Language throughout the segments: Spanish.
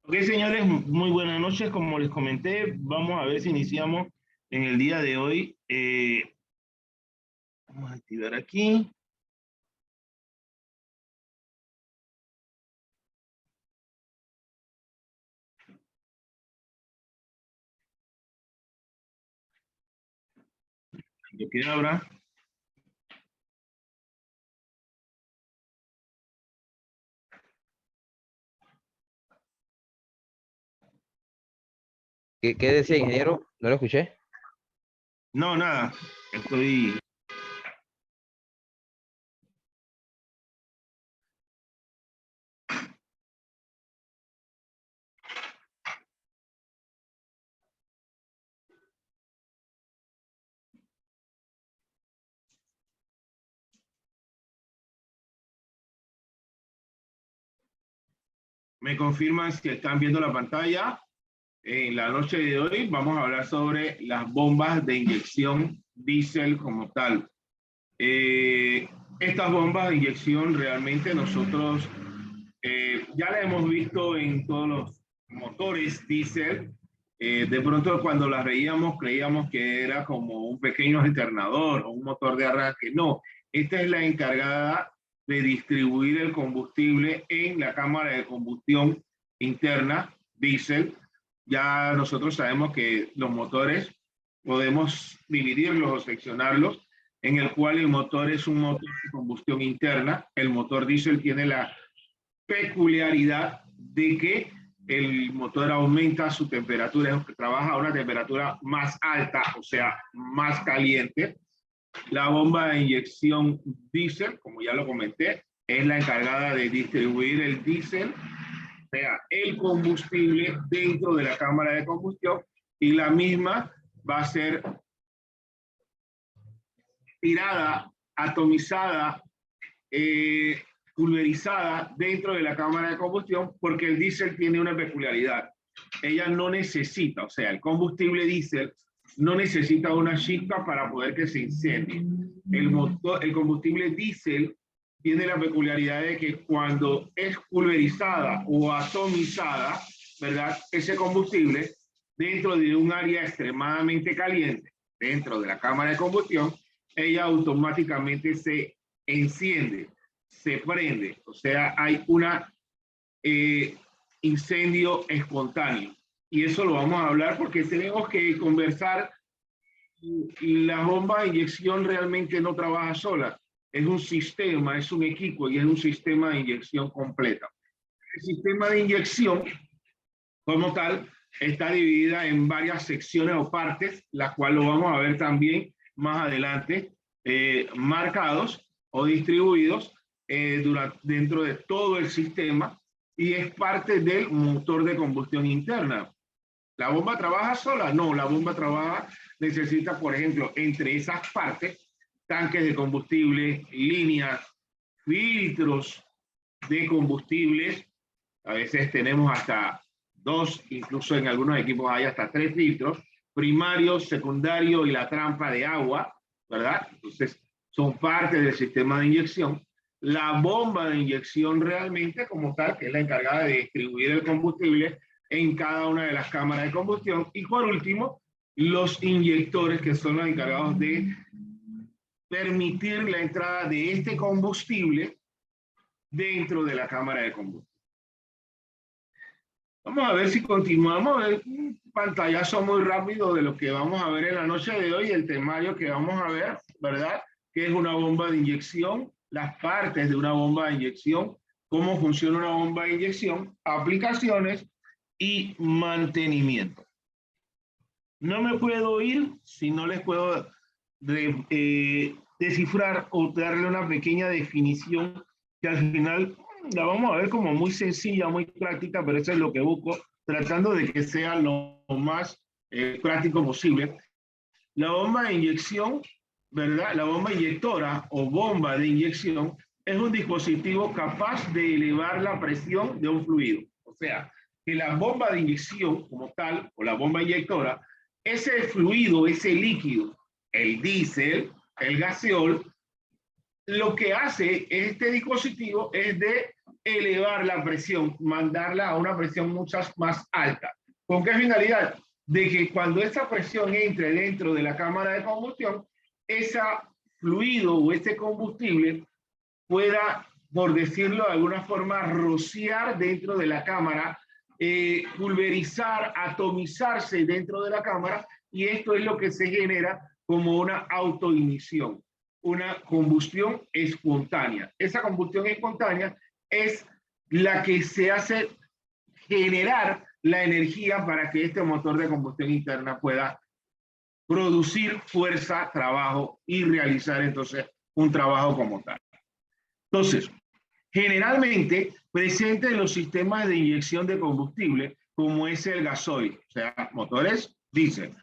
Ok, señores, muy buenas noches. Como les comenté, vamos a ver si iniciamos en el día de hoy. Vamos a activar aquí. Yo quiero hablar. ¿Qué decía, ingeniero? No lo escuché. No, nada. Estoy. Me confirman si están viendo la pantalla. En la noche de hoy vamos a hablar sobre las bombas de inyección diésel como tal. Estas bombas de inyección realmente nosotros ya las hemos visto en todos los motores diésel. De pronto cuando las veíamos creíamos que era como un pequeño alternador o un motor de arranque. No, esta es la encargada de distribuir el combustible en la cámara de combustión interna diésel. Ya nosotros sabemos que los motores podemos dividirlos o seccionarlos, en el cual el motor es un motor de combustión interna. El motor diésel tiene la peculiaridad de que el motor aumenta su temperatura, trabaja a una temperatura más alta, o sea, más caliente. La bomba de inyección diésel, como ya lo comenté, es la encargada de distribuir el diésel, o sea, el combustible dentro de la cámara de combustión, y la misma va a ser tirada, atomizada, pulverizada dentro de la cámara de combustión, porque el diésel tiene una peculiaridad. Ella no necesita, o sea, el combustible diésel no necesita una chispa para poder que se incendie. El combustible diésel tiene la peculiaridad de que cuando es pulverizada o atomizada, ¿verdad? Ese combustible dentro de un área extremadamente caliente, dentro de la cámara de combustión, ella automáticamente se enciende, se prende, o sea, hay una incendio espontáneo. Y eso lo vamos a hablar porque tenemos que conversar. Y la bomba de inyección realmente no trabaja sola, es un sistema, es un equipo y es un sistema de inyección completa. El sistema de inyección como tal está dividida en varias secciones o partes, las cuales lo vamos a ver también más adelante, marcados o distribuidos dentro de todo el sistema, y es parte del motor de combustión interna. ¿La bomba trabaja sola? No, la bomba trabaja, necesita, por ejemplo, entre esas partes, tanques de combustible, líneas, filtros de combustibles. A veces tenemos hasta dos, incluso en algunos equipos hay hasta tres filtros, primario, secundario y la trampa de agua, ¿verdad? Entonces, son parte del sistema de inyección. La bomba de inyección realmente como tal, que es la encargada de distribuir el combustible en cada una de las cámaras de combustión. Y por último, los inyectores, que son los encargados de permitir la entrada de este combustible dentro de la cámara de combustión. Vamos a ver si continuamos. Un pantallazo muy rápido de lo que vamos a ver en la noche de hoy, el temario que vamos a ver, ¿verdad? ¿Qué es una bomba de inyección? Las partes de una bomba de inyección, cómo funciona una bomba de inyección, aplicaciones y mantenimiento. No me puedo ir si no les puedo descifrar o darle una pequeña definición que al final la vamos a ver como muy sencilla, muy práctica, pero eso es lo que busco, tratando de que sea lo más práctico posible. La bomba de inyección, ¿verdad? La bomba inyectora o bomba de inyección es un dispositivo capaz de elevar la presión de un fluido. O sea, que la bomba de inyección como tal, o la bomba inyectora, ese fluido, ese líquido, el diésel, el gaseol, lo que hace este dispositivo es de elevar la presión, mandarla a una presión mucho más alta. ¿Con qué finalidad? De que cuando esa presión entre dentro de la cámara de combustión, ese fluido o ese combustible pueda, por decirlo de alguna forma, rociar dentro de la cámara, pulverizar, atomizarse dentro de la cámara, y esto es lo que se genera como una autoignición, una combustión espontánea. Esa combustión espontánea es la que se hace generar la energía para que este motor de combustión interna pueda producir fuerza, trabajo y realizar entonces un trabajo como tal. Entonces, generalmente presente en los sistemas de inyección de combustible, como es el gasoil, o sea, motores diésel,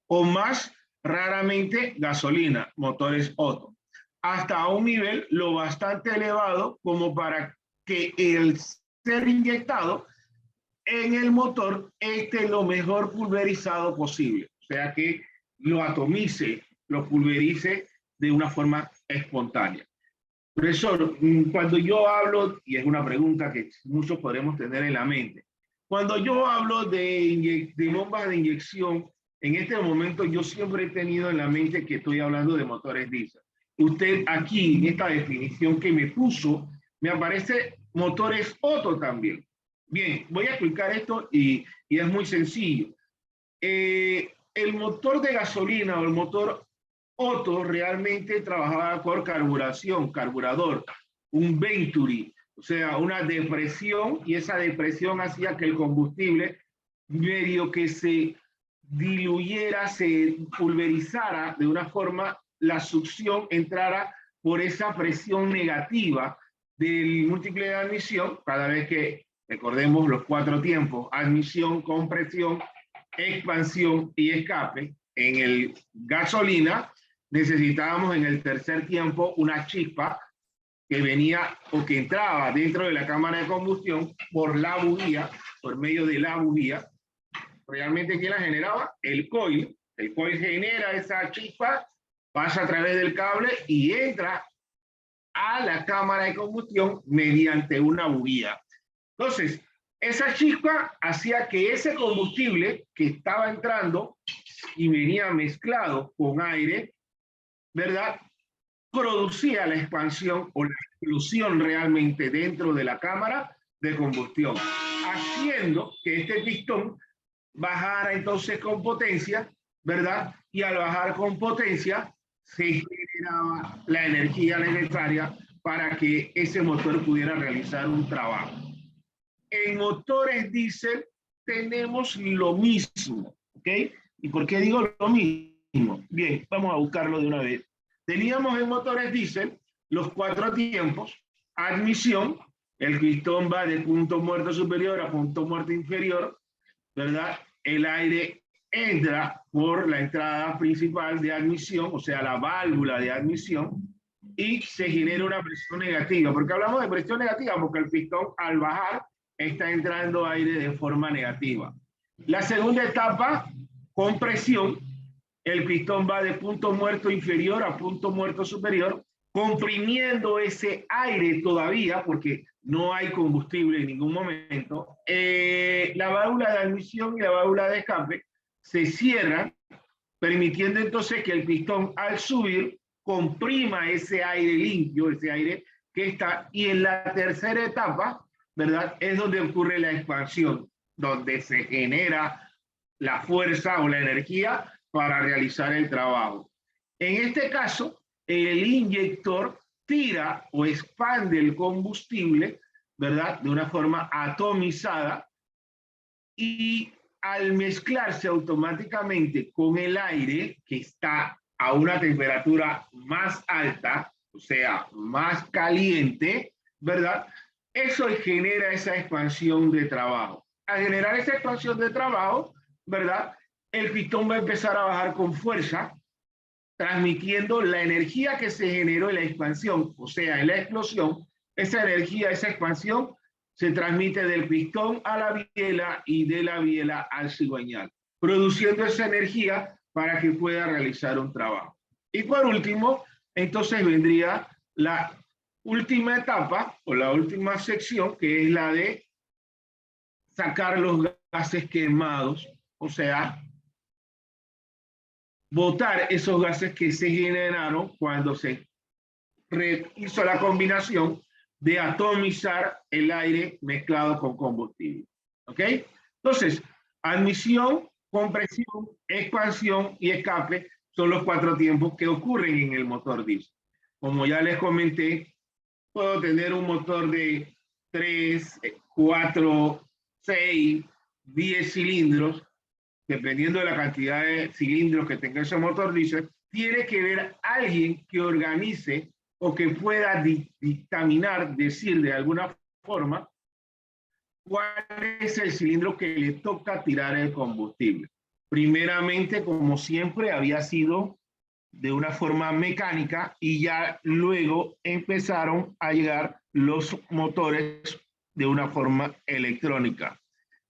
o más raramente gasolina, motores Otto, hasta un nivel lo bastante elevado como para que el ser inyectado en el motor esté lo mejor pulverizado posible, o sea que lo atomice, lo pulverice de una forma espontánea. Profesor, cuando yo hablo, y es una pregunta que muchos podremos tener en la mente, cuando yo hablo de bombas de inyección, en este momento yo siempre he tenido en la mente que estoy hablando de motores diésel. Usted aquí, en esta definición que me puso, me aparece motores Otto también. Bien, voy a explicar esto y es muy sencillo. El motor de gasolina o el motor Otto realmente trabajaba por carburación, carburador, un Venturi, o sea, una depresión, y esa depresión hacía que el combustible medio que se diluyera, se pulverizara de una forma, la succión entrara por esa presión negativa del múltiple de admisión, cada vez que recordemos los 4 tiempos: admisión, compresión, expansión y escape. En el gasolina necesitábamos en el tercer tiempo una chispa que venía o que entraba dentro de la cámara de combustión por la bujía, por medio de la bujía. Realmente, ¿quién la generaba? El coil. El coil genera esa chispa, pasa a través del cable y entra a la cámara de combustión mediante una bujía. Entonces, esa chispa hacía que ese combustible que estaba entrando y venía mezclado con aire, ¿verdad?, producía la expansión o la explosión realmente dentro de la cámara de combustión, haciendo que este pistón bajara entonces con potencia, ¿verdad? Y al bajar con potencia se generaba la energía necesaria para que ese motor pudiera realizar un trabajo. En motores diésel tenemos lo mismo, ¿ok? ¿Y por qué digo lo mismo? Bien, vamos a buscarlo de una vez. Teníamos en motores diésel los 4 tiempos: admisión, el pistón va de punto muerto superior a punto muerto inferior, ¿verdad? El aire entra por la entrada principal de admisión, o sea, la válvula de admisión, y se genera una presión negativa. ¿Por qué hablamos de presión negativa? Porque el pistón, al bajar, está entrando aire de forma negativa. La segunda etapa, compresión, el pistón va de punto muerto inferior a punto muerto superior, comprimiendo ese aire todavía, porque no hay combustible en ningún momento. La válvula de admisión y la válvula de escape se cierran, permitiendo entonces que el pistón, al subir, comprima ese aire limpio, ese aire que está. Y en la tercera etapa, ¿verdad?, es donde ocurre la expansión, donde se genera la fuerza o la energía para realizar el trabajo. En este caso, el inyector tira o expande el combustible, ¿verdad?, de una forma atomizada, y al mezclarse automáticamente con el aire que está a una temperatura más alta, o sea, más caliente, ¿verdad?, eso genera esa expansión de trabajo. Al generar esa expansión de trabajo, ¿verdad?, el pistón va a empezar a bajar con fuerza, transmitiendo la energía que se generó en la expansión, o sea, en la explosión. Esa energía, esa expansión, se transmite del pistón a la biela y de la biela al cigüeñal, produciendo esa energía para que pueda realizar un trabajo. Y por último, entonces vendría la última etapa o la última sección, que es la de sacar los gases quemados, o sea, botar esos gases que se generaron cuando se hizo la combinación de atomizar el aire mezclado con combustible. ¿Ok? Entonces, admisión, compresión, expansión y escape son los 4 tiempos que ocurren en el motor diésel. Como ya les comenté, puedo tener un motor de 3, 4, 6, 10 cilindros, dependiendo de la cantidad de cilindros que tenga ese motor diésel. Tiene que ver alguien que organice o que pueda dictaminar, decir de alguna forma, cuál es el cilindro que le toca tirar el combustible. Primeramente, como siempre, había sido de una forma mecánica y ya luego empezaron a llegar los motores de una forma electrónica.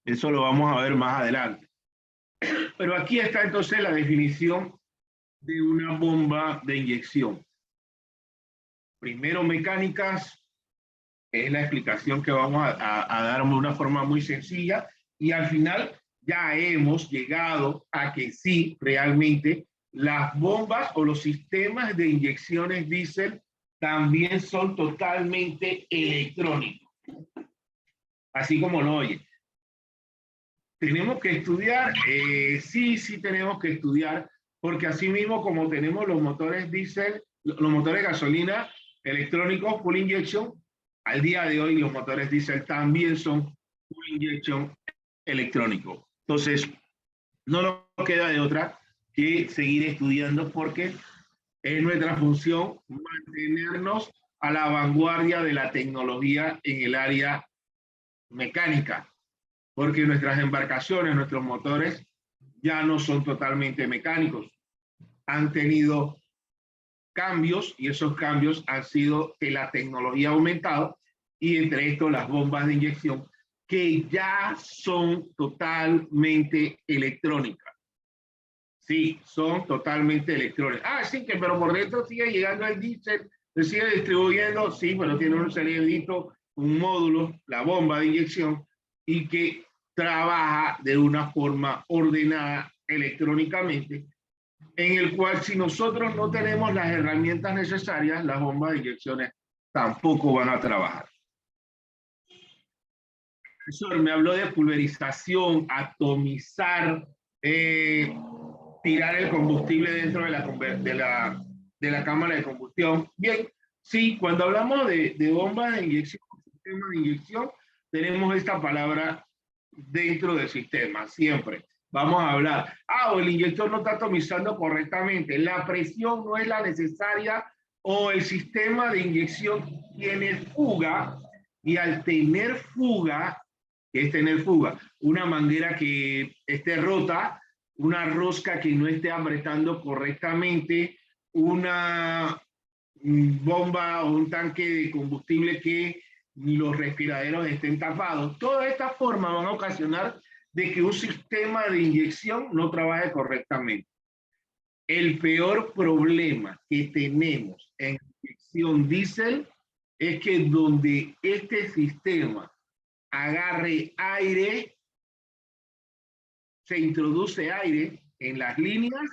Eso lo vamos a ver más adelante. Pero aquí está entonces la definición de una bomba de inyección. Primero mecánicas, es la explicación que vamos a dar de una forma muy sencilla, y al final ya hemos llegado a que sí, realmente, las bombas o los sistemas de inyecciones diésel también son totalmente electrónicos. Así como lo oye. ¿Tenemos que estudiar? Sí tenemos que estudiar, porque así mismo como tenemos los motores diésel, los motores de gasolina electrónicos full injection, al día de hoy los motores diésel también son full injection electrónico. Entonces, no nos queda de otra que seguir estudiando, porque es nuestra función mantenernos a la vanguardia de la tecnología en el área mecánica, porque nuestras embarcaciones, nuestros motores ya no son totalmente mecánicos. Han tenido cambios, y esos cambios han sido que la tecnología ha aumentado, y entre esto las bombas de inyección, que ya son totalmente electrónicas. Sí, son totalmente electrónicas. Sí, que pero por dentro sigue llegando el diésel, se sigue distribuyendo, sí, pero tiene un cerebrito, un módulo, la bomba de inyección, y que trabaja de una forma ordenada electrónicamente, en el cual si nosotros no tenemos las herramientas necesarias, las bombas de inyecciones tampoco van a trabajar. Profesor, me habló de pulverización, atomizar, tirar el combustible dentro de la cámara de combustión. Bien, sí, cuando hablamos de bombas de inyección, sistema de inyección, tenemos esta palabra dentro del sistema, siempre. Vamos a hablar, o el inyector no está atomizando correctamente, la presión no es la necesaria, o el sistema de inyección tiene fuga, y al tener fuga, ¿qué es tener fuga? Una manguera que esté rota, una rosca que no esté apretando correctamente, una bomba o un tanque de combustible que los respiraderos estén tapados. Todas estas formas van a ocasionar de que un sistema de inyección no trabaje correctamente. El peor problema que tenemos en inyección diésel es que donde este sistema agarre aire, se introduce aire en las líneas,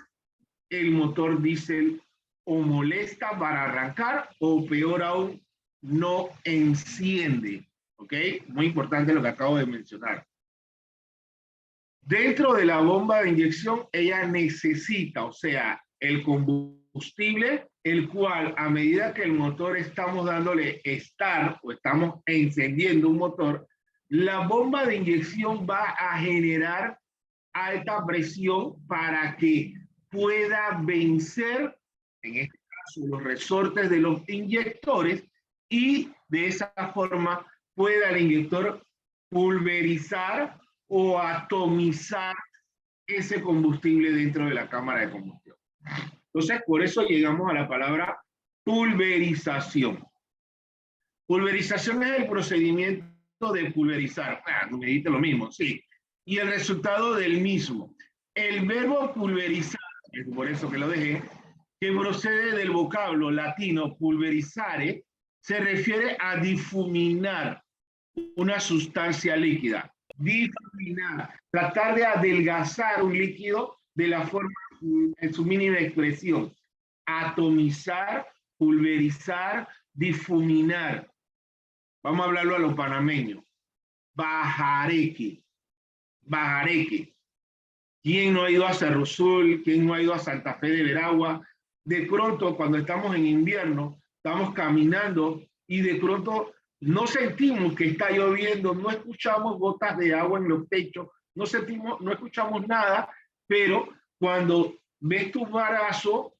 el motor diésel o molesta para arrancar, o peor aún, no enciende. ¿Ok? Muy importante lo que acabo de mencionar. Dentro de la bomba de inyección, ella necesita, o sea, el combustible, el cual a medida que el motor estamos dándole start o estamos encendiendo un motor, la bomba de inyección va a generar alta presión para que pueda vencer, en este caso, los resortes de los inyectores, y de esa forma pueda el inyector pulverizar o atomizar ese combustible dentro de la cámara de combustión. Entonces, por eso llegamos a la palabra pulverización. Pulverización es el procedimiento de pulverizar. Me dijiste lo mismo, sí. Y el resultado del mismo. El verbo pulverizar, es por eso que lo dejé, que procede del vocablo latino pulverizare, se refiere a difuminar una sustancia líquida. Difuminar, tratar de adelgazar un líquido de la forma en su mínima expresión. Atomizar, pulverizar, difuminar. Vamos a hablarlo a los panameños. Bajareque. Bajareque. ¿Quién no ha ido a Cerro Azul? ¿Quién no ha ido a Santa Fe de Veragua? De pronto, cuando estamos en invierno, estamos caminando y de pronto no sentimos que está lloviendo, no escuchamos gotas de agua en los techos, no sentimos, no escuchamos nada, pero cuando ves tu brazo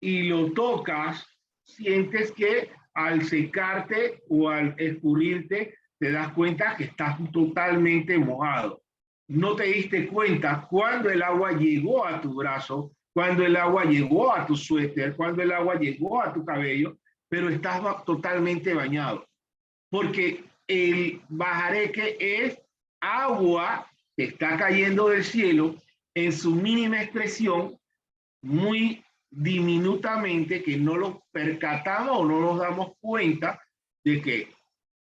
y lo tocas, sientes que al secarte o al escurrirte, te das cuenta que estás totalmente mojado. No te diste cuenta cuando el agua llegó a tu brazo, cuando el agua llegó a tu suéter, cuando el agua llegó a tu cabello, pero estás totalmente bañado. Porque el bajareque es agua que está cayendo del cielo en su mínima expresión, muy diminutamente, que no lo percatamos o no nos damos cuenta de que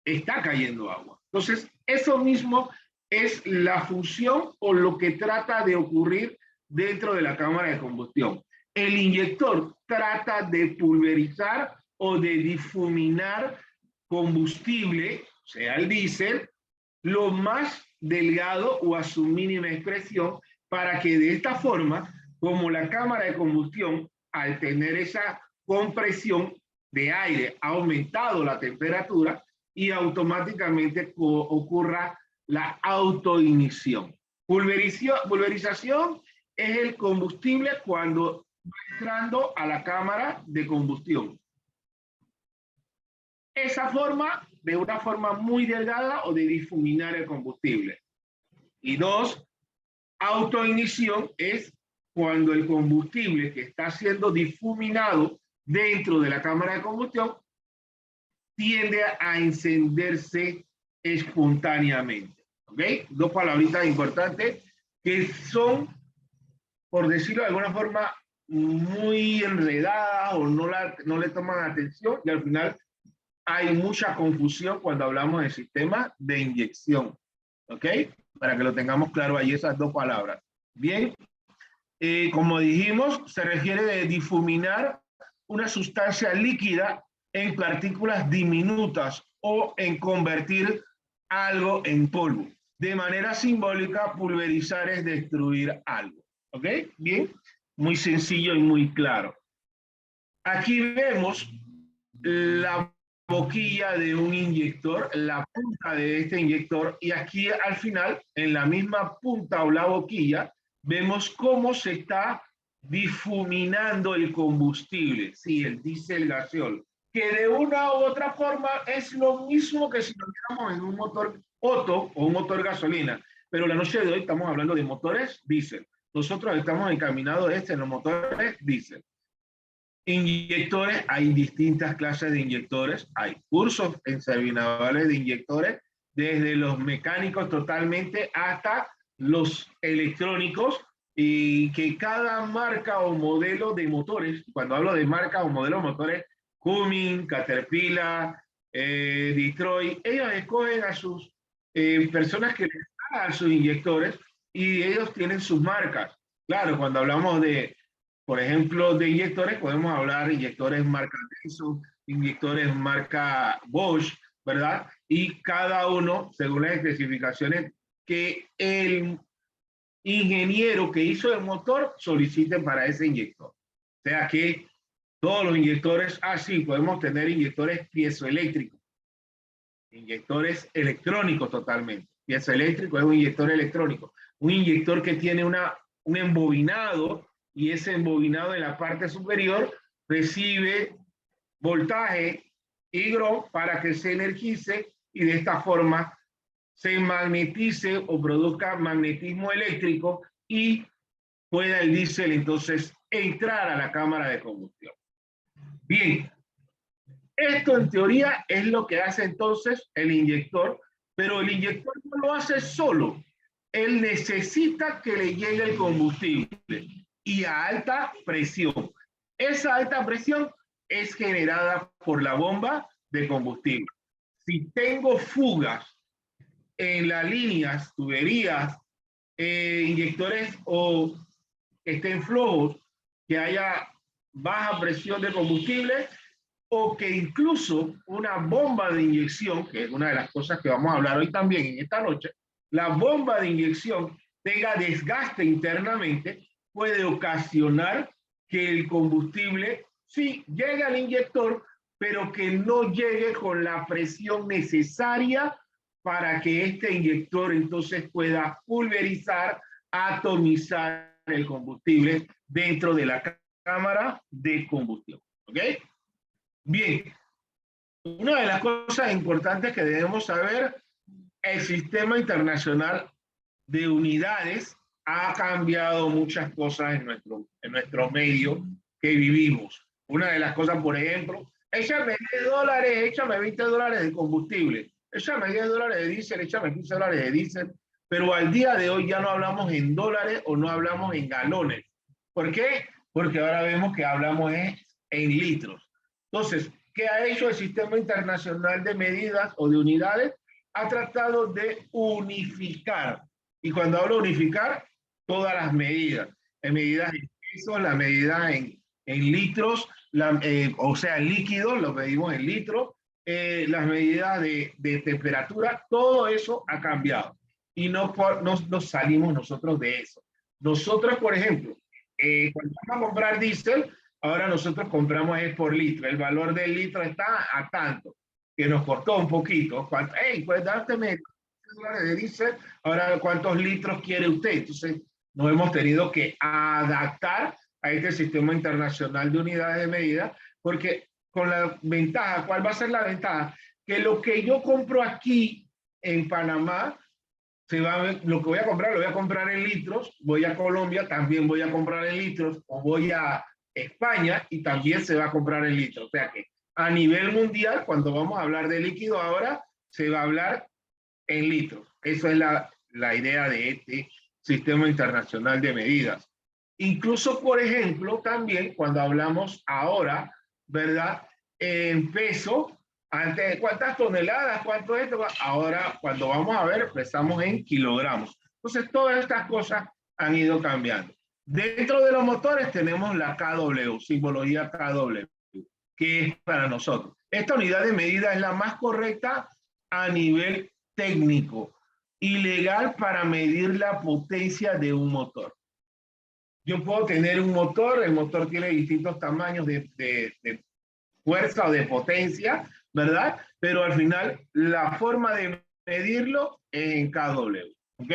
está cayendo agua. Entonces, eso mismo es la función o lo que trata de ocurrir dentro de la cámara de combustión. El inyector trata de pulverizar o de difuminar combustible, sea el diésel, lo más delgado o a su mínima expresión, para que de esta forma, como la cámara de combustión, al tener esa compresión de aire, ha aumentado la temperatura y automáticamente ocurra la autoignición. Pulverización es el combustible cuando va entrando a la cámara de combustión. Esa forma, de una forma muy delgada o de difuminar el combustible. Y dos, autoignición es cuando el combustible que está siendo difuminado dentro de la cámara de combustión tiende a encenderse espontáneamente. ¿Ok? Dos palabritas importantes que son, por decirlo de alguna forma, muy enredadas o no le toman atención y al final hay mucha confusión cuando hablamos del sistema de inyección. ¿Ok? Para que lo tengamos claro ahí esas dos palabras. Bien, como dijimos, se refiere de difuminar una sustancia líquida en partículas diminutas o en convertir algo en polvo. De manera simbólica, pulverizar es destruir algo. ¿Ok? Bien, muy sencillo y muy claro. Aquí vemos la boquilla de un inyector, la punta de este inyector, y aquí al final, en la misma punta o la boquilla, vemos cómo se está difuminando el combustible, sí, el diésel gaseol, que de una u otra forma es lo mismo que si lo viéramos en un motor Otto o un motor gasolina, pero la noche de hoy estamos hablando de motores diésel. Nosotros estamos encaminados en los motores diésel. Inyectores, hay distintas clases de inyectores, hay cursos en Servinavales de inyectores, desde los mecánicos totalmente hasta los electrónicos, y que cada marca o modelo de motores, cuando hablo de marca o modelo de motores, Cummins, Caterpillar, Detroit, ellos escogen a sus personas que les hagan sus inyectores y ellos tienen sus marcas. Claro, cuando hablamos de, por ejemplo, de inyectores, podemos hablar de inyectores marca Denso, inyectores marca Bosch, ¿verdad? Y cada uno, según las especificaciones que el ingeniero que hizo el motor solicite para ese inyector. O sea que todos los inyectores, así podemos tener inyectores piezoeléctricos, inyectores electrónicos totalmente. Piezoeléctrico es un inyector electrónico, un inyector que tiene un embobinado, y ese embobinado en la parte superior recibe voltaje higro para que se energice y de esta forma se magnetice o produzca magnetismo eléctrico y pueda el diésel entonces entrar a la cámara de combustión. Bien, esto en teoría es lo que hace entonces el inyector, pero el inyector no lo hace solo. Él necesita que le llegue el combustible y a alta presión. Esa alta presión es generada por la bomba de combustible. Si tengo fugas en las líneas, tuberías, inyectores o que estén flojos, que haya baja presión de combustible o que incluso una bomba de inyección, que es una de las cosas que vamos a hablar hoy también en esta noche, la bomba de inyección tenga desgaste internamente, puede ocasionar que el combustible sí llegue al inyector, pero que no llegue con la presión necesaria para que este inyector entonces pueda pulverizar, atomizar el combustible dentro de la cámara de combustión. ¿Ok? Bien, una de las cosas importantes que debemos saber, el sistema internacional de unidades ha cambiado muchas cosas en nuestro medio que vivimos. Una de las cosas, por ejemplo, échame $10, échame $20 de combustible, échame $10 de diésel, échame $15 de diésel, pero al día de hoy ya no hablamos en dólares o no hablamos en galones. ¿Por qué? Porque ahora vemos que hablamos en litros. Entonces, ¿qué ha hecho el Sistema Internacional de Medidas o de Unidades? Ha tratado de unificar. Y cuando hablo de unificar, todas las medidas. En medidas en pesos, las medidas en litros, o sea, en líquidos, lo medimos en litros, las medidas de temperatura, todo eso ha cambiado. Y no salimos nosotros de eso. Nosotros, por ejemplo, cuando vamos a comprar diésel, ahora nosotros compramos es por litro. El valor del litro está a tanto, que nos costó un poquito. Hey, puedes darte $10 de diésel, ahora ¿cuántos litros quiere usted? Entonces, nos hemos tenido que adaptar a este sistema internacional de unidades de medida, porque con la ventaja, ¿cuál va a ser la ventaja? Que lo que yo compro aquí en Panamá, lo que voy a comprar, lo voy a comprar en litros, voy a Colombia, también voy a comprar en litros, o voy a España y también se va a comprar en litros. O sea que a nivel mundial, cuando vamos a hablar de líquido ahora, se va a hablar en litros. Esa es la idea de este sistema internacional de medidas. Incluso, por ejemplo, también cuando hablamos ahora, ¿verdad? En peso, antes, ¿cuántas toneladas? ¿Cuánto es esto? Ahora, cuando vamos a ver, pesamos en kilogramos. Entonces, todas estas cosas han ido cambiando. Dentro de los motores tenemos la KW, simbología KW, que es para nosotros. Esta unidad de medida es la más correcta a nivel técnico y legal para medir la potencia de un motor. Yo puedo tener un motor, el motor tiene distintos tamaños de fuerza o de potencia, ¿verdad? Pero al final la forma de medirlo es en KW, ¿ok?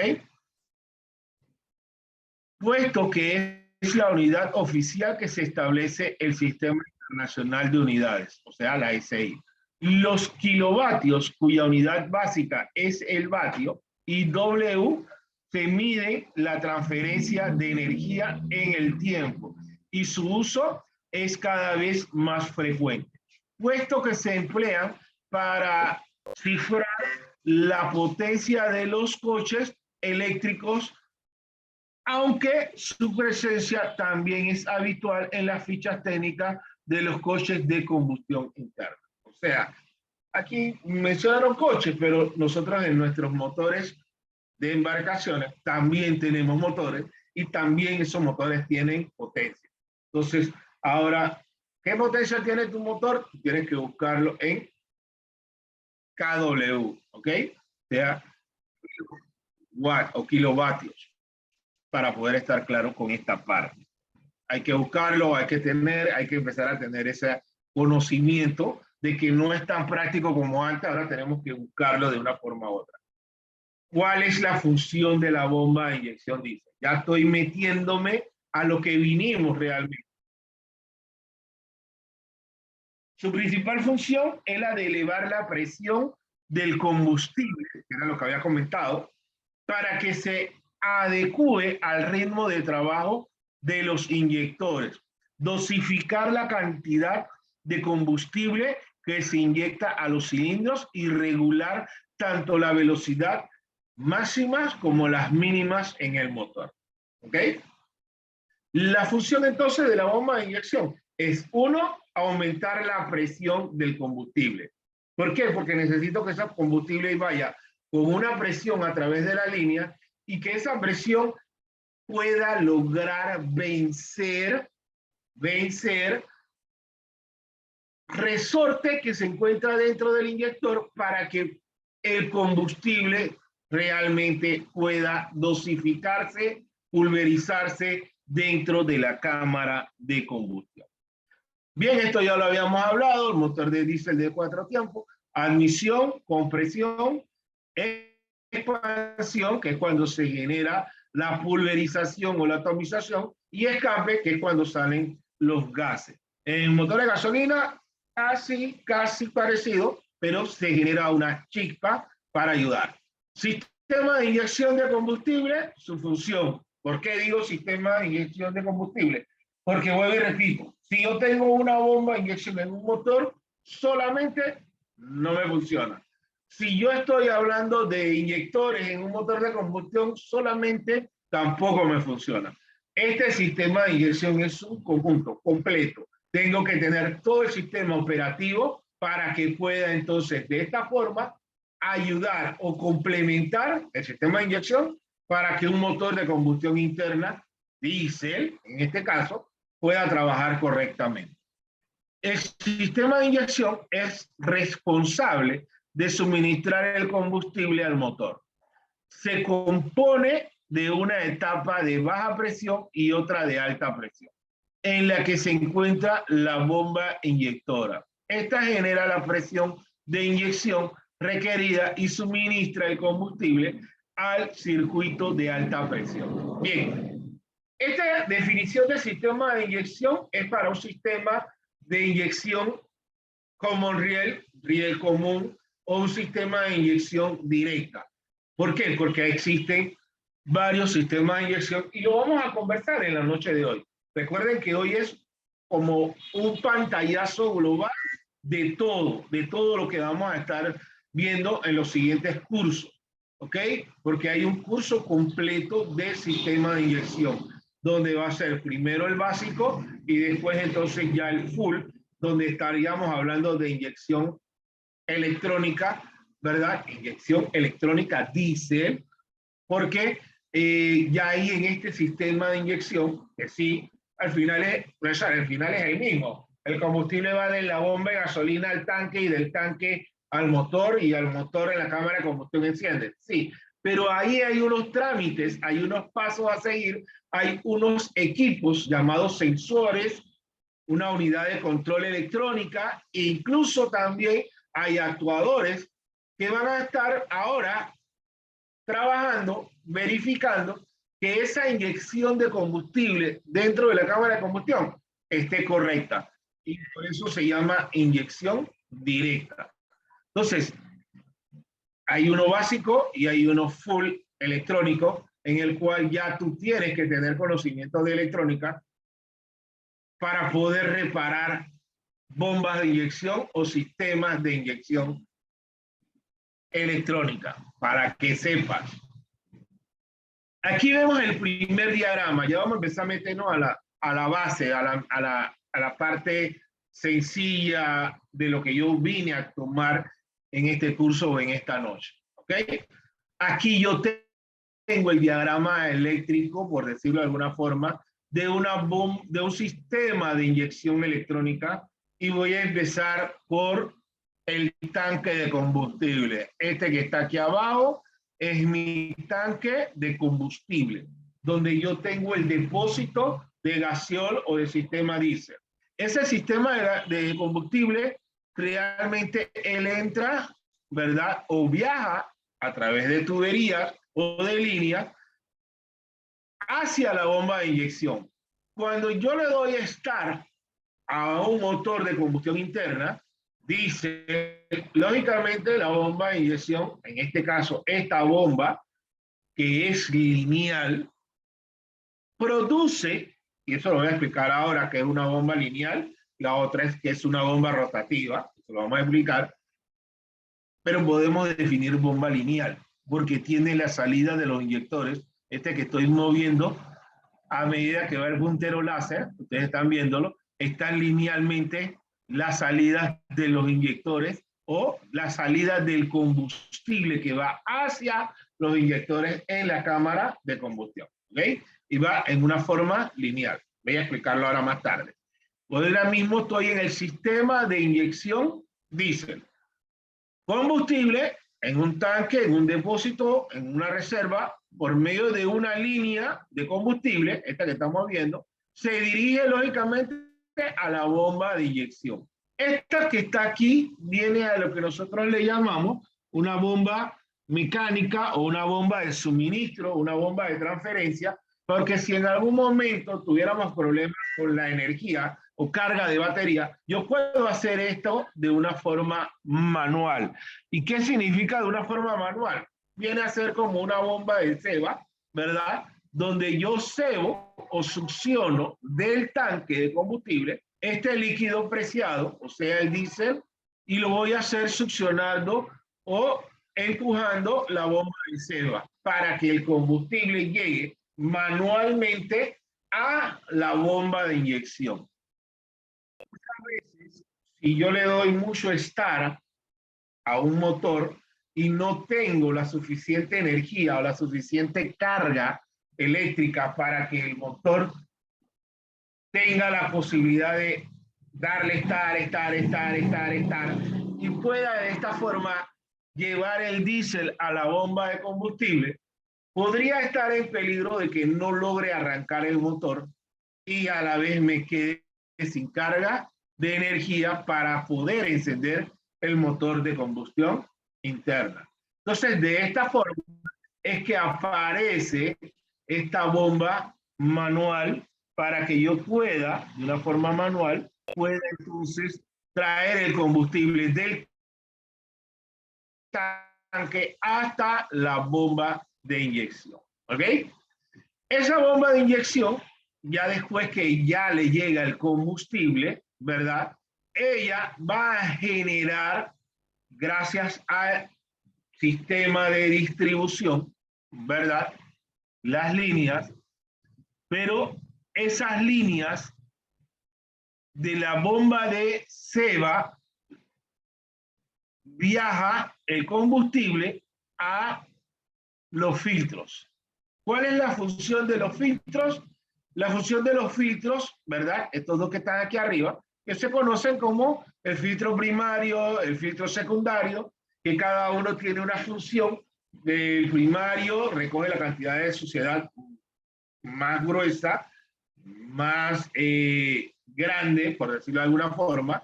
Puesto que es la unidad oficial que se establece el Sistema Internacional de Unidades, o sea, la SI. Los kilovatios, cuya unidad básica es el vatio, y W se mide la transferencia de energía en el tiempo y su uso es cada vez más frecuente, puesto que se emplean para cifrar la potencia de los coches eléctricos, aunque su presencia también es habitual en las fichas técnicas de los coches de combustión interna. O sea, aquí mencionaron coches, pero nosotros en nuestros motores de embarcaciones también tenemos motores y también esos motores tienen potencia. Entonces, ahora, ¿qué potencia tiene tu motor? Tienes que buscarlo en KW, ¿ok? O sea, watt o kilovatios, para poder estar claro con esta parte. Hay que buscarlo, hay que empezar a tener ese conocimiento de que no es tan práctico como antes, ahora tenemos que buscarlo de una forma u otra. ¿Cuál es la función de la bomba de inyección diésel? Ya estoy metiéndome a lo que vinimos realmente. Su principal función es la de elevar la presión del combustible, que era lo que había comentado, para que se adecue al ritmo de trabajo de los inyectores, dosificar la cantidad de combustible que se inyecta a los cilindros y regular tanto la velocidad máximas como las mínimas en el motor. ¿Ok? La función entonces de la bomba de inyección es, uno, aumentar la presión del combustible. ¿Por qué? Porque necesito que ese combustible vaya con una presión a través de la línea y que esa presión pueda lograr vencer resorte que se encuentra dentro del inyector para que el combustible realmente pueda dosificarse, pulverizarse dentro de la cámara de combustión. Bien, esto ya lo habíamos hablado, el motor de diésel de 4 tiempos, admisión, compresión, expansión, que es cuando se genera la pulverización o la atomización, y escape, que es cuando salen los gases. En motor de gasolina, casi parecido, pero se genera una chispa para ayudar. Sistema de inyección de combustible, su función. ¿Por qué digo sistema de inyección de combustible? Porque vuelvo y repito, si yo tengo una bomba de inyección en un motor, solamente no me funciona. Si yo estoy hablando de inyectores en un motor de combustión, solamente tampoco me funciona. Este sistema de inyección es un conjunto completo. Tengo que tener todo el sistema operativo para que pueda entonces de esta forma ayudar o complementar el sistema de inyección para que un motor de combustión interna, diésel, en este caso, pueda trabajar correctamente. El sistema de inyección es responsable de suministrar el combustible al motor. Se compone de una etapa de baja presión y otra de alta presión, en la que se encuentra la bomba inyectora. Esta genera la presión de inyección requerida y suministra el combustible al circuito de alta presión. Bien, esta definición del sistema de inyección es para un sistema de inyección common riel común, o un sistema de inyección directa. ¿Por qué? Porque existen varios sistemas de inyección y lo vamos a conversar en la noche de hoy. Recuerden que hoy es como un pantallazo global de todo lo que vamos a estar viendo en los siguientes cursos, ¿ok? Porque hay un curso completo de sistema de inyección, donde va a ser primero el básico y después entonces ya el full, donde estaríamos hablando de inyección electrónica, ¿verdad? Inyección electrónica diésel, porque ya ahí en este sistema de inyección, que sí, al final es el mismo. El combustible va de la bomba de gasolina al tanque y del tanque al motor y al motor en la cámara de combustión enciende. Sí, pero ahí hay unos trámites, hay unos pasos a seguir, hay unos equipos llamados sensores, una unidad de control electrónica e incluso también hay actuadores que van a estar ahora trabajando, verificando que esa inyección de combustible dentro de la cámara de combustión esté correcta. Y por eso se llama inyección directa. Entonces, hay uno básico y hay uno full electrónico, en el cual ya tú tienes que tener conocimiento de electrónica para poder reparar bombas de inyección o sistemas de inyección electrónica, para que sepas. Aquí vemos el primer diagrama. Ya vamos a empezar a meternos a la base, a la parte sencilla de lo que yo vine a tomar en este curso o en esta noche. ¿Ok? Aquí yo tengo el diagrama eléctrico, por decirlo de alguna forma, de un sistema de inyección electrónica, y voy a empezar por el tanque de combustible. Este que está aquí abajo es mi tanque de combustible, donde yo tengo el depósito de gaseol o de sistema diésel. Ese sistema de combustible, realmente él entra, ¿verdad? O viaja a través de tuberías o de líneas hacia la bomba de inyección. Cuando yo le doy start a un motor de combustión interna, dice, lógicamente la bomba de inyección, en este caso esta bomba, que es lineal, produce, y eso lo voy a explicar ahora, que es una bomba lineal, la otra es que es una bomba rotativa, eso lo vamos a explicar, pero podemos definir bomba lineal, porque tiene la salida de los inyectores, este que estoy moviendo, a medida que va el puntero láser, ustedes están viéndolo, están linealmente las salidas de los inyectores o la salida del combustible que va hacia los inyectores en la cámara de combustión. ¿Ok? Y va en una forma lineal. Voy a explicarlo ahora más tarde. Ahora mismo estoy en el sistema de inyección diésel. Combustible en un tanque, en un depósito, en una reserva, por medio de una línea de combustible, esta que estamos viendo, se dirige lógicamente a la bomba de inyección. Esta que está aquí viene a lo que nosotros le llamamos una bomba mecánica o una bomba de suministro, una bomba de transferencia, porque si en algún momento tuviéramos problemas con la energía o carga de batería, yo puedo hacer esto de una forma manual. ¿Y qué significa de una forma manual? Viene a ser como una bomba de ceba, ¿verdad? Donde yo cebo o succiono del tanque de combustible este líquido preciado, o sea, el diésel, y lo voy a hacer succionando o empujando la bomba de ceba para que el combustible llegue manualmente a la bomba de inyección. A veces, si yo le doy mucho start a un motor y no tengo la suficiente energía o la suficiente carga eléctrica para que el motor tenga la posibilidad de darle estar y pueda de esta forma llevar el diésel a la bomba de combustible, podría estar en peligro de que no logre arrancar el motor y a la vez me quede sin carga de energía para poder encender el motor de combustión interna. Entonces, de esta forma es que aparece esta bomba manual para que yo pueda, de una forma manual, pueda entonces traer el combustible del tanque hasta la bomba de inyección. ¿Ok? Esa bomba de inyección, ya después que ya le llega el combustible, ¿verdad? Ella va a generar, gracias al sistema de distribución, ¿verdad? Las líneas, pero esas líneas de la bomba de ceba viaja el combustible a los filtros. ¿Cuál es la función de los filtros? La función de los filtros, ¿verdad? Estos dos que están aquí arriba, que se conocen como el filtro primario, el filtro secundario, que cada uno tiene una función. El primario recoge la cantidad de suciedad más gruesa, más grande, por decirlo de alguna forma,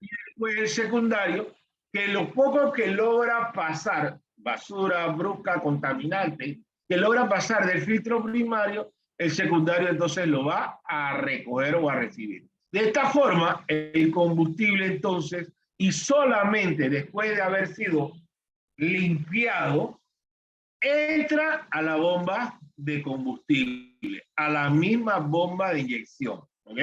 y después el secundario, que lo poco que logra pasar, basura, brusca, contaminante, que logra pasar del filtro primario, el secundario entonces lo va a recoger o a recibir. De esta forma, el combustible entonces, y solamente después de haber sido limpiado, entra a la bomba de combustible, a la misma bomba de inyección. ¿Ok?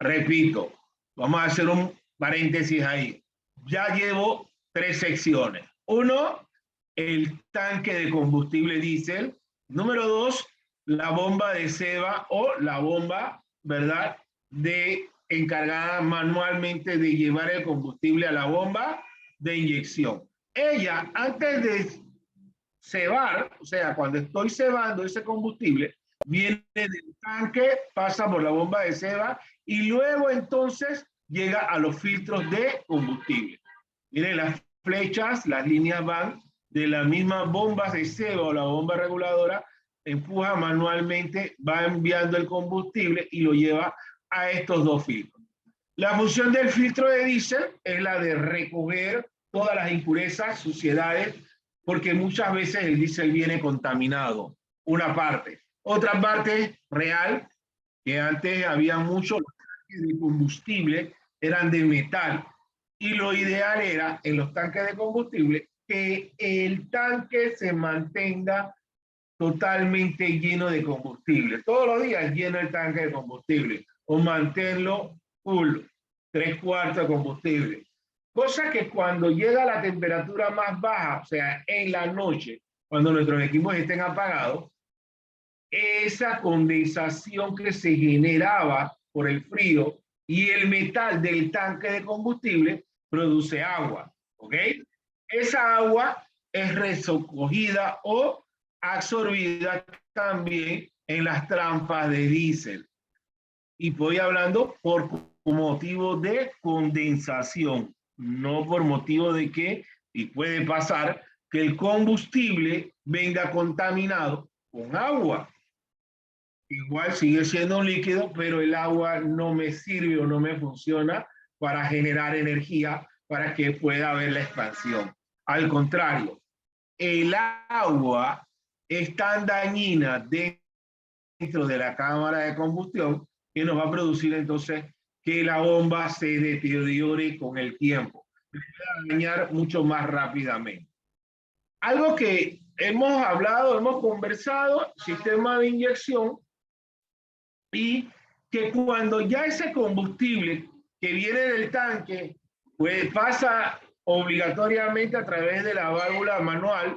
Repito, vamos a hacer un paréntesis ahí. Ya llevo 3 secciones. 1, el tanque de combustible diésel. Número 2, la bomba de ceba o la bomba, ¿verdad?, de encargada manualmente de llevar el combustible a la bomba de inyección. Ella, antes de cebar, o sea, cuando estoy cebando ese combustible, viene del tanque, pasa por la bomba de ceba y luego entonces llega a los filtros de combustible. Miren, las flechas, las líneas van de la misma bomba de ceba o la bomba reguladora, empuja manualmente, va enviando el combustible y lo lleva a estos dos filtros. La función del filtro de diésel es la de recoger todas las impurezas, suciedades, porque muchas veces el diésel viene contaminado, una parte. Otra parte real, que antes había muchos de combustible, eran de metal, y lo ideal era, en los tanques de combustible, que el tanque se mantenga totalmente lleno de combustible. Todos los días lleno el tanque de combustible, o mantenerlo full, 3/4 de combustible. Cosa que cuando llega la temperatura más baja, o sea, en la noche, cuando nuestros equipos estén apagados, esa condensación que se generaba por el frío y el metal del tanque de combustible produce agua. ¿ok? Esa agua es recogida o absorbida también en las trampas de diésel. Y voy hablando por motivo de condensación, no por motivo de que, y puede pasar, que el combustible venga contaminado con agua. Igual sigue siendo un líquido, pero el agua no me sirve o no me funciona para generar energía para que pueda haber la expansión. Al contrario, el agua es tan dañina dentro de la cámara de combustión que nos va a producir entonces que la bomba se deteriore con el tiempo, se va a dañar mucho más rápidamente. Algo que hemos hablado, hemos conversado, sistema de inyección, y que cuando ya ese combustible que viene del tanque pues pasa obligatoriamente a través de la válvula manual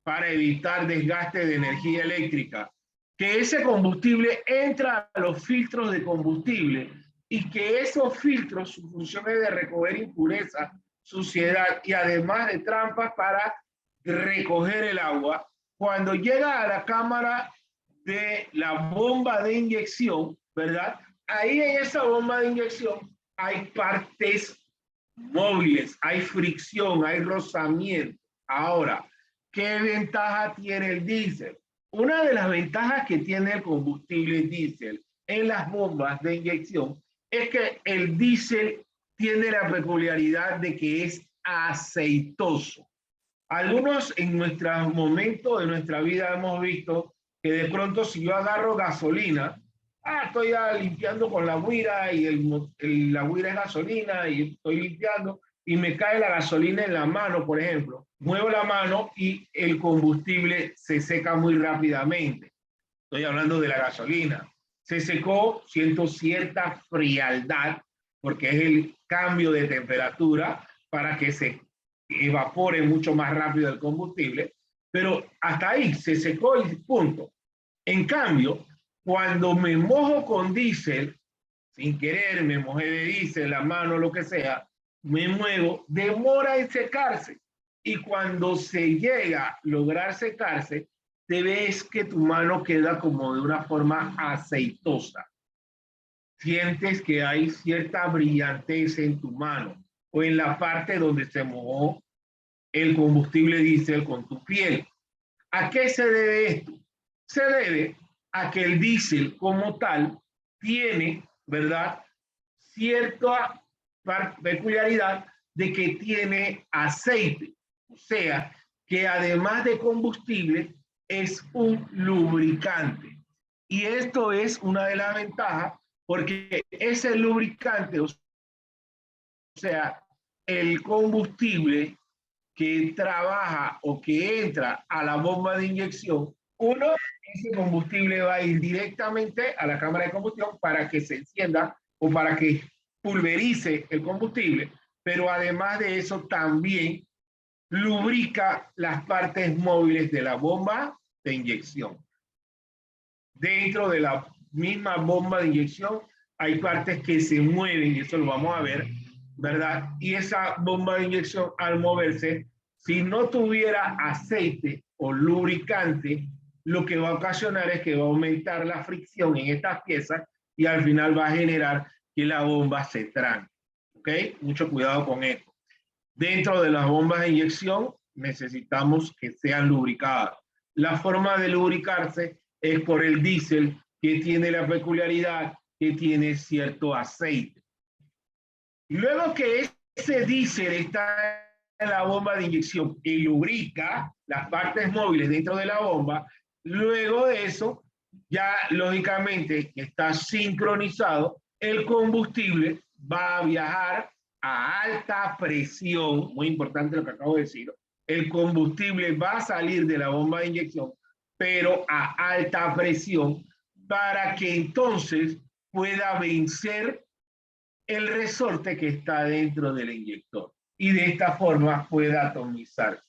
para evitar desgaste de energía eléctrica, que ese combustible entra a los filtros de combustible y que esos filtros, su función es de recoger impureza, suciedad y además de trampas para recoger el agua. Cuando llega a la cámara de la bomba de inyección, ¿verdad? Ahí en esa bomba de inyección hay partes móviles, hay fricción, hay rozamiento. Ahora, ¿qué ventaja tiene el diésel? Una de las ventajas que tiene el combustible diésel en las bombas de inyección es que el diésel tiene la peculiaridad de que es aceitoso. Algunos en nuestros momentos de nuestra vida hemos visto que de pronto si yo agarro gasolina, estoy limpiando con la guira y la guira es gasolina y estoy limpiando y me cae la gasolina en la mano, por ejemplo. Muevo la mano y el combustible se seca muy rápidamente. Estoy hablando de la gasolina. Se secó, siento cierta frialdad porque es el cambio de temperatura para que se evapore mucho más rápido el combustible, pero hasta ahí se secó y punto. En cambio, cuando me mojo con diésel, sin querer me mojé de diésel, la mano, lo que sea, me muevo, demora en secarse. Y cuando se llega a lograr secarse, te ves que tu mano queda como de una forma aceitosa. Sientes que hay cierta brillantez en tu mano o en la parte donde se mojó el combustible diésel con tu piel. ¿A qué se debe esto? Se debe a que el diésel como tal tiene, ¿verdad?, cierta peculiaridad de que tiene aceite, o sea, que además de combustible es un lubricante. Y esto es una de las ventajas porque ese lubricante, o sea, el combustible que trabaja o que entra a la bomba de inyección, ese combustible va a ir directamente a la cámara de combustión para que se encienda o para que pulverice el combustible, pero además de eso también lubrica las partes móviles de la bomba de inyección. Dentro de la misma bomba de inyección hay partes que se mueven y eso lo vamos a ver, ¿verdad? Y esa bomba de inyección al moverse, si no tuviera aceite o lubricante, lo que va a ocasionar es que va a aumentar la fricción en estas piezas y al final va a generar que la bomba se tranque. ¿Ok? Mucho cuidado con esto. Dentro de las bombas de inyección necesitamos que sean lubricadas. La forma de lubricarse es por el diésel, que tiene la peculiaridad que tiene cierto aceite. Luego que ese diésel está en la bomba de inyección y lubrica las partes móviles dentro de la bomba, luego de eso, ya lógicamente está sincronizado, el combustible va a viajar a alta presión, muy importante lo que acabo de decir, el combustible va a salir de la bomba de inyección, pero a alta presión, para que entonces pueda vencer el resorte que está dentro del inyector y de esta forma pueda atomizarse.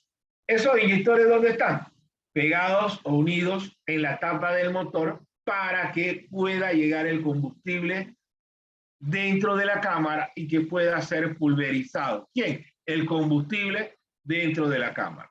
¿Esos inyectores dónde están? Pegados o unidos en la tapa del motor para que pueda llegar el combustible dentro de la cámara y que pueda ser pulverizado. ¿Quién? el combustible dentro de la cámara.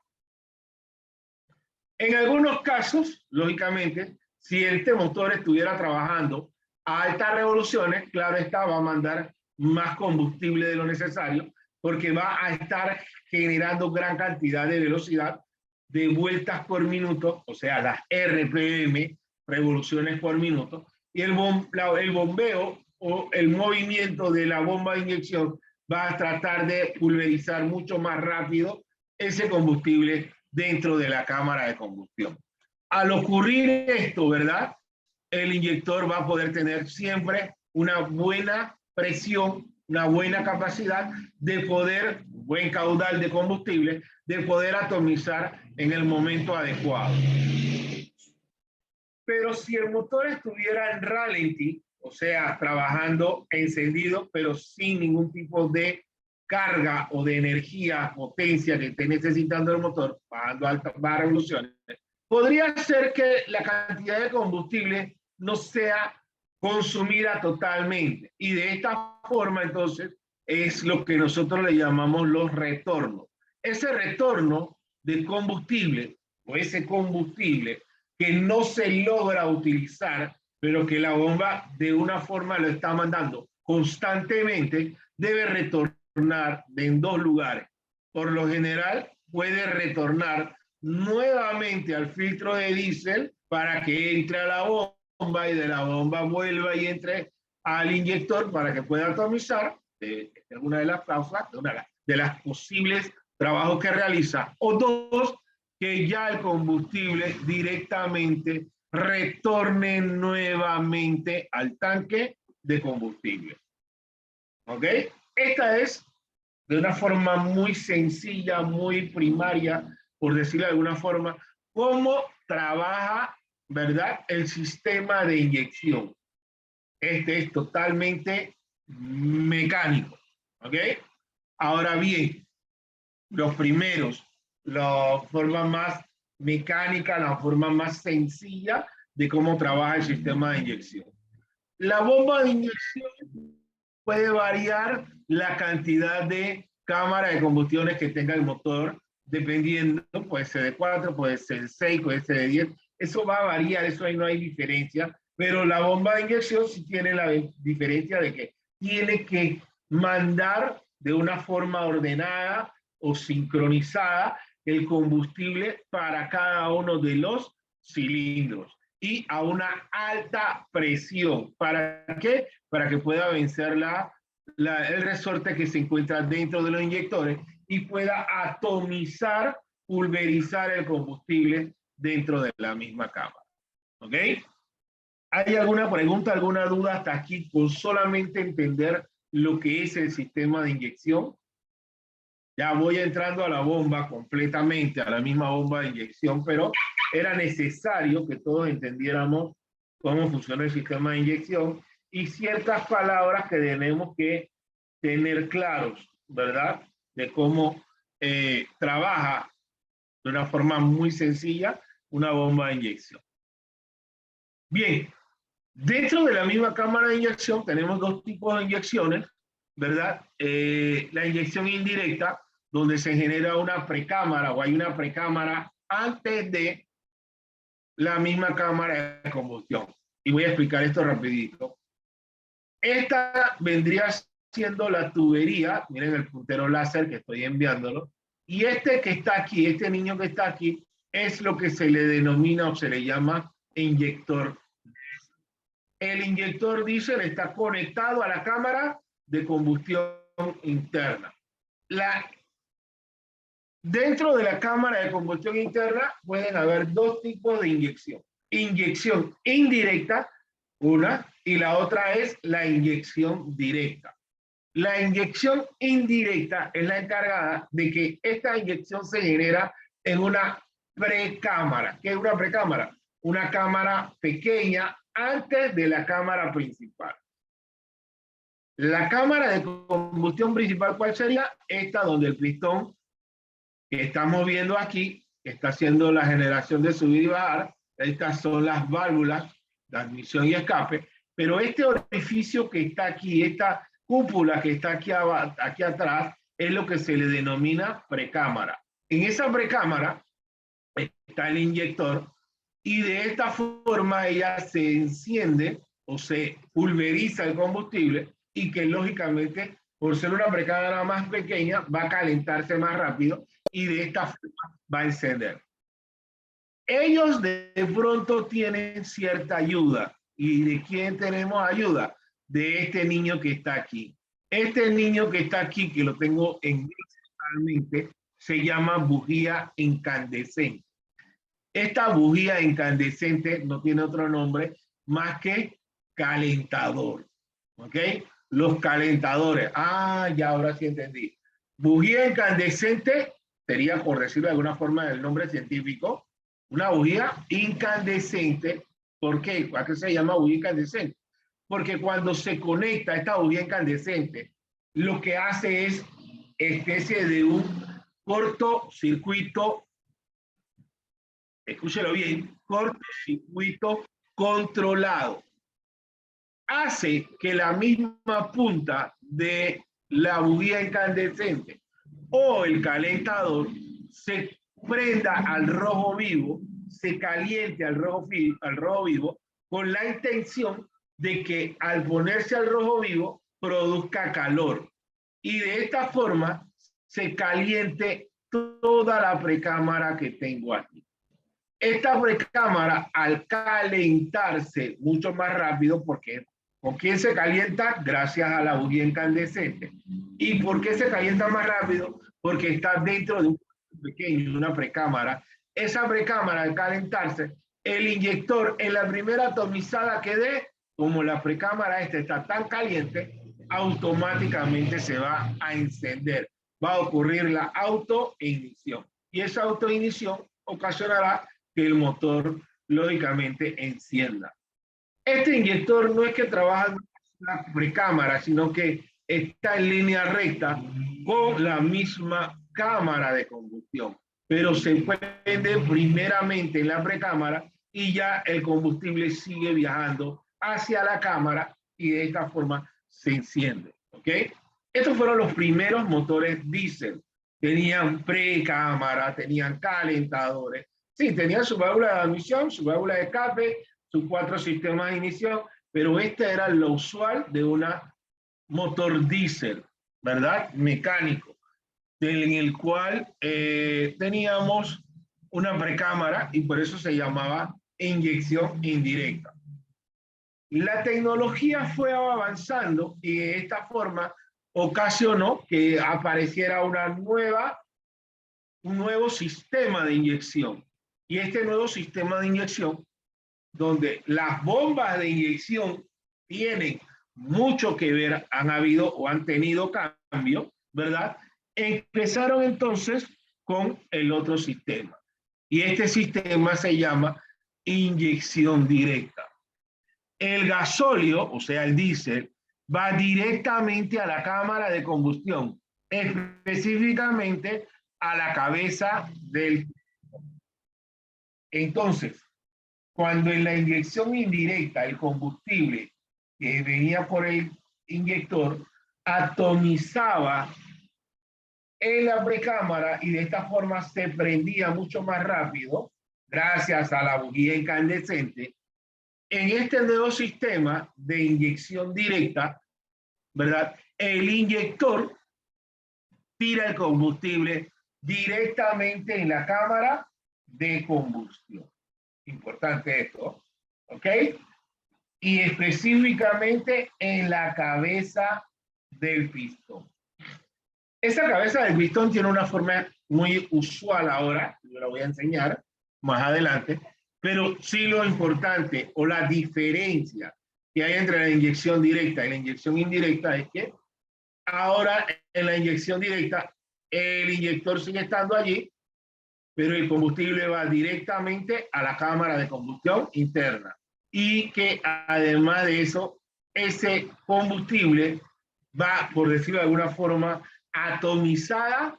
En algunos casos, lógicamente, si este motor estuviera trabajando a altas revoluciones, claro está, va a mandar más combustible de lo necesario, porque va a estar generando gran cantidad de velocidad de vueltas por minuto, o sea, las RPM, revoluciones por minuto, y el bombeo o el movimiento de la bomba de inyección va a tratar de pulverizar mucho más rápido ese combustible dentro de la cámara de combustión. Al ocurrir esto, ¿verdad? El inyector va a poder tener siempre una buena presión, una buena capacidad de poder, buen caudal de combustible, de poder atomizar en el momento adecuado. Pero si el motor estuviera en ralentí, o sea, trabajando encendido, pero sin ningún tipo de carga o de energía, potencia que esté necesitando el motor, bajando altas revoluciones, podría ser que la cantidad de combustible no sea consumida totalmente. Y de esta forma, entonces, es lo que nosotros le llamamos los retornos. Ese retorno de combustible o ese combustible que no se logra utilizar, pero que la bomba de una forma lo está mandando constantemente, debe retornar en dos lugares. Por lo general, puede retornar nuevamente al filtro de diésel para que entre a la bomba y de la bomba vuelva y entre al inyector para que pueda atomizar, es una de las causas, una de las posibles trabajos que realiza, o dos, que ya el combustible directamente retorne nuevamente al tanque de combustible. ¿Ok? Esta es de una forma muy sencilla, muy primaria, por decirlo de alguna forma, cómo trabaja, ¿verdad?, el sistema de inyección. Este es totalmente mecánico. ¿Ok? Ahora bien, los primeros, la forma más mecánica, la forma más sencilla de cómo trabaja el sistema de inyección. La bomba de inyección puede variar la cantidad de cámara de combustiones que tenga el motor, dependiendo, puede ser de 4, puede ser de 6, puede ser de 10. Eso va a variar, eso ahí no hay diferencia, pero la bomba de inyección sí tiene la diferencia de que tiene que mandar de una forma ordenada o sincronizada el combustible para cada uno de los cilindros y a una alta presión. ¿Para qué? Para que pueda vencer el resorte que se encuentra dentro de los inyectores y pueda atomizar, pulverizar el combustible dentro de la misma cámara. ¿Ok? ¿Hay alguna pregunta, alguna duda hasta aquí con solamente entender lo que es el sistema de inyección? Ya voy entrando a la bomba completamente, a la misma bomba de inyección, pero era necesario que todos entendiéramos cómo funciona el sistema de inyección y ciertas palabras que tenemos que tener claros, ¿verdad? De cómo trabaja de una forma muy sencilla una bomba de inyección. Bien, dentro de la misma cámara de inyección tenemos dos tipos de inyecciones, ¿verdad? La inyección indirecta, donde se genera una precámara o hay una precámara antes de la misma cámara de combustión. Y voy a explicar esto rapidito. Esta vendría siendo la tubería, miren el puntero láser que estoy enviándolo, y este que está aquí, este niño que está aquí, es lo que se le denomina o se le llama inyector. El inyector diésel está conectado a la cámara de combustión interna. Dentro de la cámara de combustión interna pueden haber dos tipos de inyección. Inyección indirecta, una, y la otra es la inyección directa. La inyección indirecta es la encargada de que esta inyección se genera en una precámara. ¿Qué es una precámara? Una cámara pequeña antes de la cámara principal. La cámara de combustión principal, ¿cuál sería? Esta donde el pistón que estamos viendo aquí está haciendo la generación de subir y bajar. Estas son las válvulas de admisión y escape, pero este orificio que está aquí, esta cúpula que está aquí atrás, es lo que se le denomina precámara. En esa precámara está el inyector y de esta forma ella se enciende o se pulveriza el combustible y que lógicamente, por ser una precámara más pequeña, va a calentarse más rápido y de esta forma va a encender. Ellos de pronto tienen cierta ayuda. ¿Y de quién tenemos ayuda? De este niño que está aquí. Este niño que está aquí, que lo tengo en realmente, se llama bujía incandescente. Esta bujía incandescente no tiene otro nombre más que calentador. ¿Ok? Los calentadores. Ah, ya ahora sí entendí. Bujía incandescente sería, por decirlo de alguna forma, el nombre científico, una bujía incandescente. ¿Por qué? ¿A qué se llama bujía incandescente? Porque cuando se conecta esta bujía incandescente, lo que hace es especie de un cortocircuito, escúchelo bien, cortocircuito controlado. Hace que la misma punta de la bujía incandescente o el calentador se prenda al rojo vivo, se caliente al rojo vivo, con la intención de que al ponerse al rojo vivo produzca calor. Y de esta forma se caliente toda la precámara que tengo aquí. Esta precámara, al calentarse mucho más rápido, porque ¿con quién se calienta? Gracias a la bujía incandescente. ¿Y por qué se calienta más rápido? Porque está dentro de un pequeño, una precámara. Esa precámara, al calentarse, el inyector en la primera atomizada que dé, como la precámara está tan caliente, automáticamente se va a encender. Va a ocurrir la autoignición. Y esa autoignición ocasionará que el motor lógicamente encienda. Este inyector no es que trabaja en una precámara, sino que está en línea recta con la misma cámara de combustión, pero se prende primeramente en la precámara y ya el combustible sigue viajando hacia la cámara y de esta forma se enciende. ¿Ok? Estos fueron los primeros motores diésel. Tenían precámara, tenían calentadores. Sí, tenían su válvula de admisión, su válvula de escape, sus 4 sistemas de ignición, pero este era lo usual de un motor diésel, ¿verdad? Mecánico, en el cual teníamos una precámara y por eso se llamaba inyección indirecta. La tecnología fue avanzando y de esta forma ocasionó que apareciera un nuevo sistema de inyección. Y este nuevo sistema de inyección, donde las bombas de inyección tienen mucho que ver, han habido o han tenido cambio, ¿verdad? Empezaron entonces con el otro sistema. Y este sistema se llama inyección directa. El gasóleo, o sea, el diésel, va directamente a la cámara de combustión, específicamente a la cabeza del... Entonces, cuando en la inyección indirecta el combustible que venía por el inyector atomizaba en la precámara y de esta forma se prendía mucho más rápido gracias a la bujía incandescente, en este nuevo sistema de inyección directa, ¿verdad? El inyector tira el combustible directamente en la cámara de combustión. Importante esto, ¿ok? Y específicamente en la cabeza del pistón. Esa cabeza del pistón tiene una forma muy usual ahora, yo la voy a enseñar más adelante, pero sí lo importante o la diferencia que hay entre la inyección directa y la inyección indirecta es que ahora en la inyección directa el inyector sigue estando allí, pero el combustible va directamente a la cámara de combustión interna. Y que además de eso, ese combustible va, por decirlo de alguna forma, atomizada,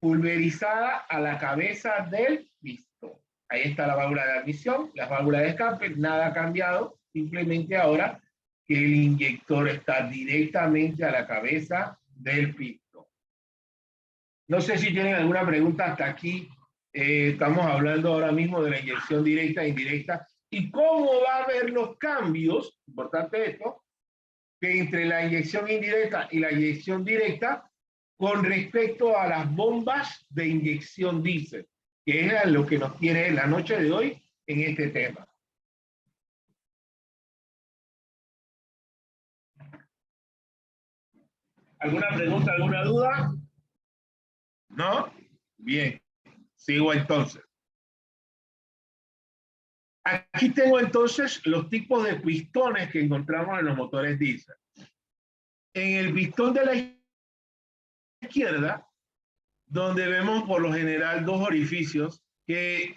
pulverizada a la cabeza del pistón. Ahí está la válvula de admisión, la válvula de escape, nada ha cambiado, simplemente ahora que el inyector está directamente a la cabeza del pistón. No sé si tienen alguna pregunta hasta aquí. Estamos hablando ahora mismo de la inyección directa e indirecta y cómo va a haber los cambios, importante esto, que entre la inyección indirecta y la inyección directa con respecto a las bombas de inyección diésel, que es lo que nos tiene la noche de hoy en este tema. ¿Alguna pregunta, alguna duda? ¿No? Bien, sigo entonces. Aquí tengo entonces los tipos de pistones que encontramos en los motores diésel. En el pistón de la izquierda, donde vemos por lo general dos orificios que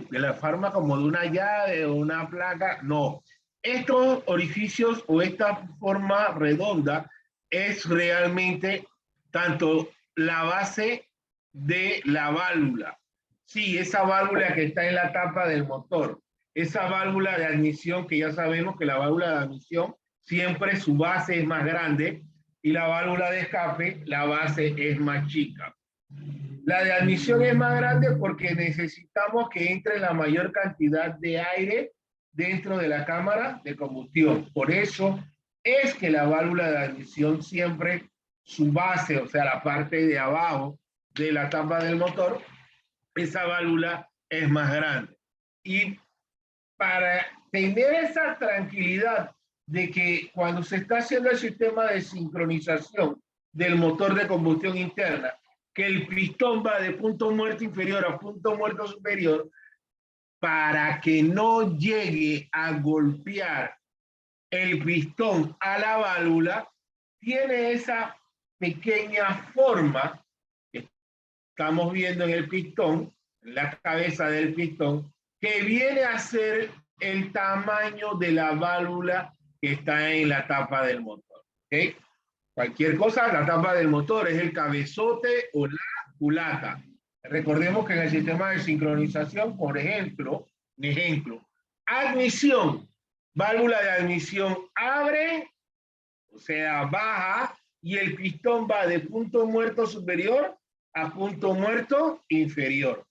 la forma como de una llave o una placa, no. Estos orificios o esta forma redonda es realmente tanto la base de la válvula. Sí, esa válvula que está en la tapa del motor, esa válvula de admisión que ya sabemos que la válvula de admisión siempre su base es más grande y la válvula de escape, la base es más chica. La de admisión es más grande porque necesitamos que entre la mayor cantidad de aire dentro de la cámara de combustión. Por eso es que la válvula de admisión siempre su base, o sea, la parte de abajo de la tapa del motor, esa válvula es más grande. Y para tener esa tranquilidad de que cuando se está haciendo el sistema de sincronización del motor de combustión interna, que el pistón va de punto muerto inferior a punto muerto superior, para que no llegue a golpear el pistón a la válvula, tiene esa pequeña forma que estamos viendo en el pistón, en la cabeza del pistón, que viene a ser el tamaño de la válvula que está en la tapa del motor. ¿Okay? Cualquier cosa, la tapa del motor es el cabezote o la culata. Recordemos que en el sistema de sincronización, por ejemplo, admisión, válvula de admisión abre, o sea, baja, y el pistón va de punto muerto superior a punto muerto inferior.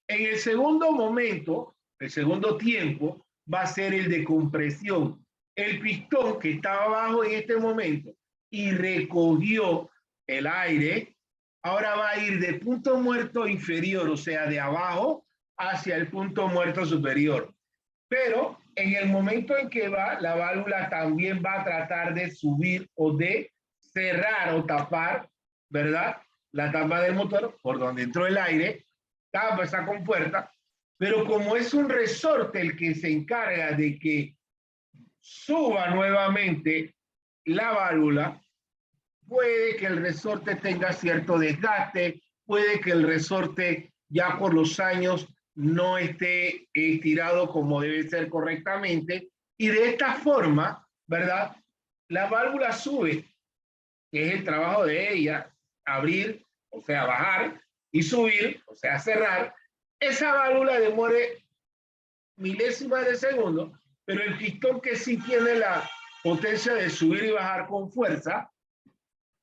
En el segundo momento, el segundo tiempo, va a ser el de compresión. El pistón que estaba abajo en este momento y recogió el aire, ahora va a ir de punto muerto inferior, o sea, de abajo hacia el punto muerto superior. Pero en el momento en que va, la válvula también va a tratar de subir o de cerrar o tapar, ¿verdad? La tapa del motor por donde entró el aire, tapa esa compuerta, pero como es un resorte el que se encarga de que suba nuevamente la válvula, puede que el resorte tenga cierto desgaste, puede que el resorte ya por los años no esté estirado como debe ser correctamente, y de esta forma, ¿verdad? La válvula sube, que es el trabajo de ella, abrir, o sea, bajar, y subir, o sea, cerrar. Esa válvula demore milésimas de segundo, pero el pistón que sí tiene la potencia de subir y bajar con fuerza,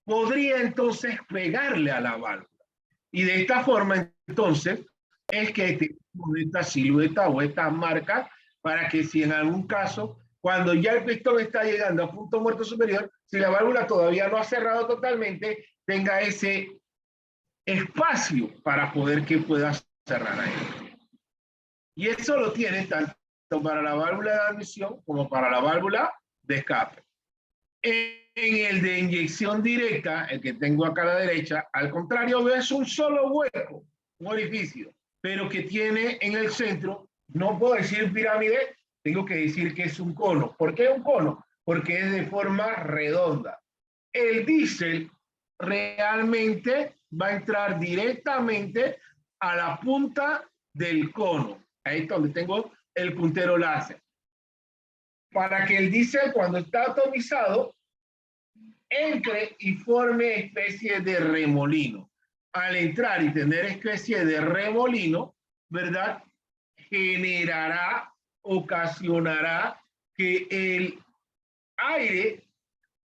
podría entonces pegarle a la válvula. Y de esta forma, entonces, es que tenemos esta silueta o esta marca para que si en algún caso, cuando ya el pistón está llegando a punto muerto superior, si la válvula todavía no ha cerrado totalmente, tenga ese espacio para poder que pueda cerrar ahí. Y eso lo tiene tanto para la válvula de admisión como para la válvula de escape. En el de inyección directa, el que tengo acá a la derecha, al contrario, es un solo hueco, un orificio, pero que tiene en el centro, no puedo decir pirámide, tengo que decir que es un cono. ¿Por qué un cono? Porque es de forma redonda. El diésel realmente va a entrar directamente a la punta del cono. Ahí es donde tengo el puntero láser. Para que el diésel, cuando está atomizado, entre y forme especie de remolino. Al entrar y tener especie de remolino, ¿verdad? Generará, ocasionará que el aire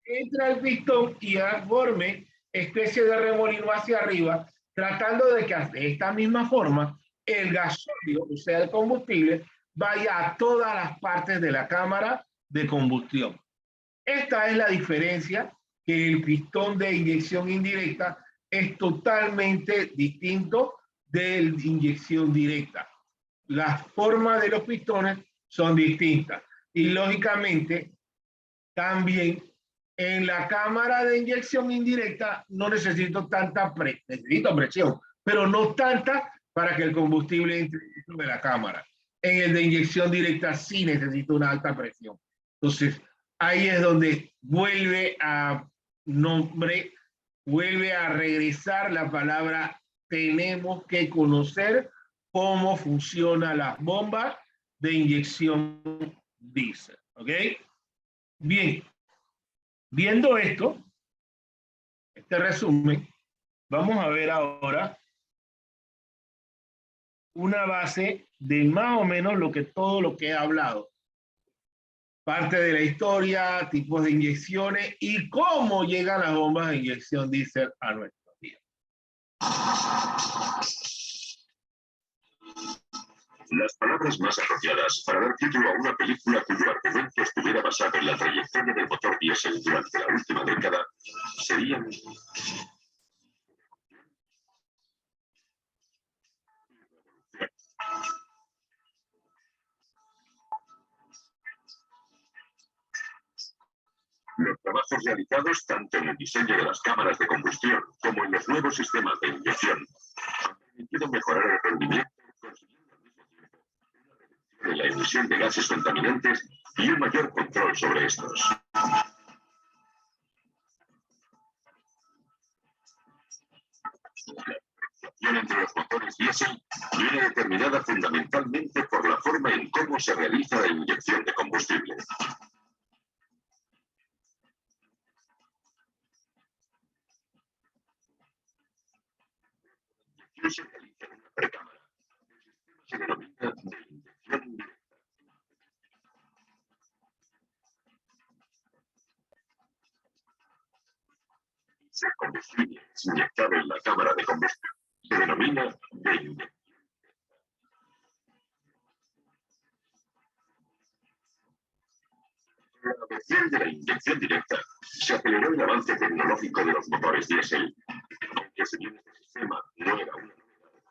entre al pistón y forme especie de remolino hacia arriba tratando de que de esta misma forma el gasóleo, o sea, el combustible, vaya a todas las partes de la cámara de combustión. Esta es la diferencia, que el pistón de inyección indirecta es totalmente distinto de inyección directa. Las formas de los pistones son distintas y lógicamente también en la cámara de inyección indirecta no necesito tanta presión, necesito presión, pero no tanta para que el combustible entre dentro de la cámara. En el de inyección directa sí necesito una alta presión. Entonces, ahí es donde vuelve a regresar la palabra tenemos que conocer cómo funcionan las bombas de inyección diésel. ¿Ok? Bien. Viendo esto, este resumen, vamos a ver ahora una base de más o menos todo lo que he hablado. Parte de la historia, tipos de inyecciones y cómo llegan las bombas de inyección diésel a nuestros días. Las palabras más apropiadas para dar título a una película cuyo argumento estuviera basado en la trayectoria del motor diésel durante la última década serían los trabajos realizados tanto en el diseño de las cámaras de combustión como en los nuevos sistemas de inyección han permitido mejorar el rendimiento, consiguiendo al mismo tiempo una reducción en la emisión de gases contaminantes y un mayor control sobre estos. La relación entre los motores diésel viene determinada fundamentalmente por la forma en cómo se realiza la inyección de combustible. La inyección se realiza en una precámara. El sistema se denomina de inyección directa. Si el combustible es inyectado en la cámara de combustión, se denomina de inyección. Con la adopción de la inyección directa, se aceleró el avance tecnológico de los motores diésel. Aunque si bien este sistema no era una novedad,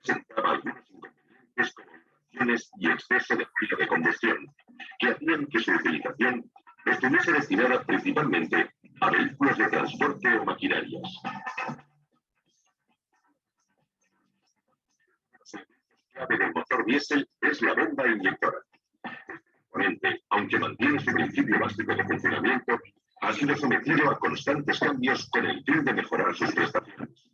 presentaba algunos inconvenientes como vibraciones y exceso de fluido de combustión, que hacían que su utilización estuviese destinada principalmente a vehículos de transporte o maquinarias. La clave del motor diésel es la bomba inyectora. Aunque mantiene su principio básico de funcionamiento, ha sido sometido a constantes cambios con el fin de mejorar sus prestaciones.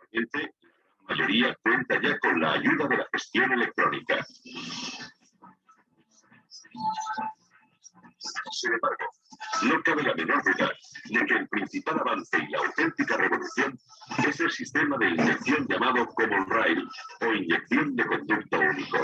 Actualmente, la mayoría cuenta ya con la ayuda de la gestión electrónica. Sin embargo, no cabe la menor duda de que el principal avance y la auténtica revolución es el sistema de inyección llamado Common Rail o inyección de conducto único.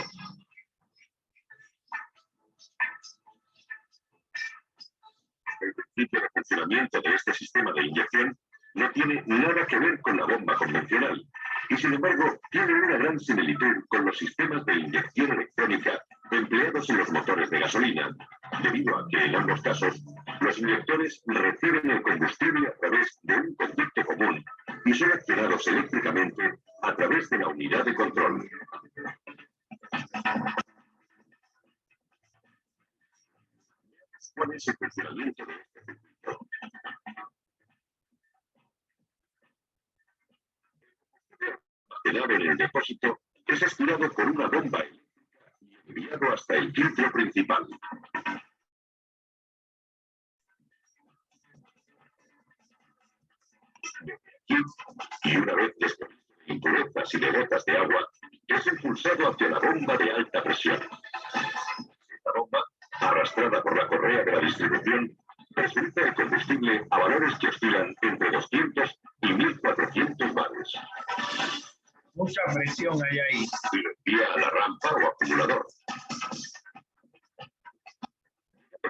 El principio de funcionamiento de este sistema de inyección no tiene nada que ver con la bomba convencional y, sin embargo, tiene una gran similitud con los sistemas de inyección electrónica empleados en los motores de gasolina, debido a que en ambos casos los inyectores reciben el combustible a través de un conducto común y son accionados eléctricamente a través de la unidad de control. ¿Cuál es el funcionamiento de este circuito? El ave en el depósito es aspirado por una bomba eléctrica y enviado hasta el filtro principal. Y una vez desprovisto de impurezas y de gotas de agua, es impulsado hacia la bomba de alta presión. Esta bomba, arrastrada por la correa de la distribución, presenta el combustible a valores que oscilan entre 200 y 1400 bares. Mucha presión hay ahí. Y lo envía a la rampa o acumulador.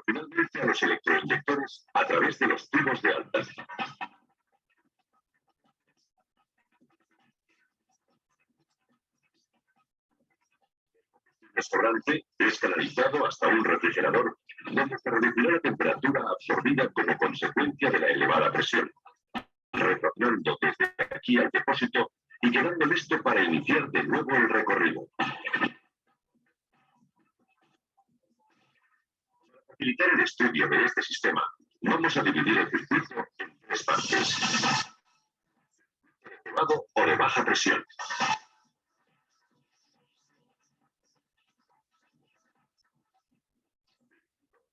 Finalmente a los electroinyectores a través través de los tubos de alta. El sobrante es canalizado hasta un refrigerador donde se reducirá la temperatura absorbida como consecuencia de la elevada presión, retornando desde aquí al depósito y quedando listo para iniciar de nuevo el recorrido. Para facilitar el estudio de este sistema, vamos a dividir el circuito en tres partes: de elevado o de baja presión,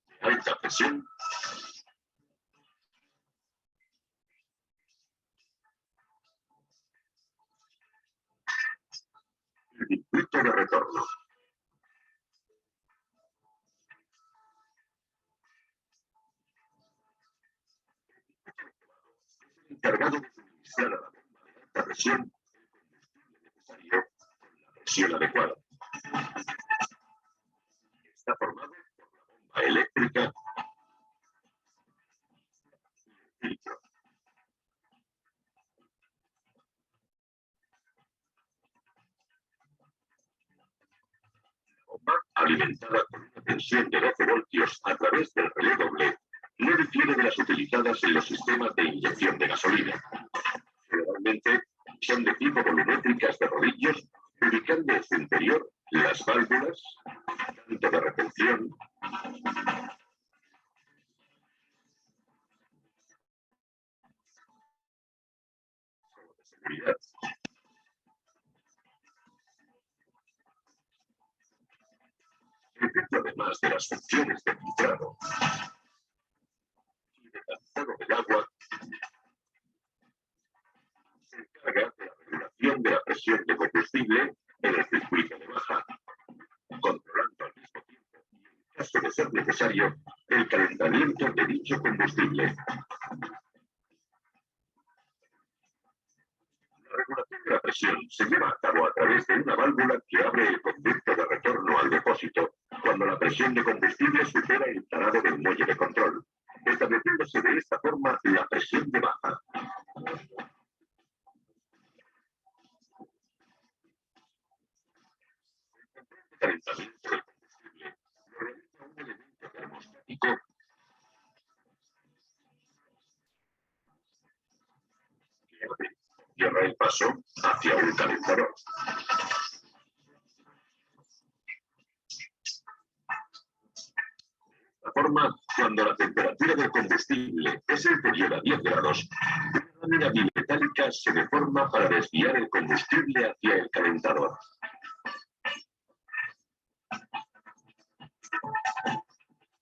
de alta presión y circuito de retorno. Encargado de suministrar a la bomba de alta presión el combustible necesario con la presión adecuada. Está formado por la bomba eléctrica y el filtro. La bomba, alimentada con una tensión de 12 voltios a través del relé doble, no difiere de las utilizadas en los sistemas de inyección de gasolina. Generalmente son de tipo volumétricas de rodillos, ubicando en su interior las válvulas, tanto de retención como de seguridad. El filtro, además de las funciones de filtrado y de captado del agua, se encarga de la regulación de la presión de combustible en el circuito de baja, controlando al mismo tiempo y, en caso de ser necesario, el calentamiento de dicho combustible. La regulación de la presión se lleva a cabo a través de una válvula que abre el conducto de retorno al depósito cuando la presión de combustible supera el tarado del muelle de control, estableciéndose de esta forma la presión de baja. El calentamiento del combustible lo realiza un elemento termostático que abre y cierra el paso hacia un calentador. De esta forma, cuando la temperatura del combustible es inferior a 10 grados, una lámina bimetálica se deforma para desviar el combustible hacia el calentador.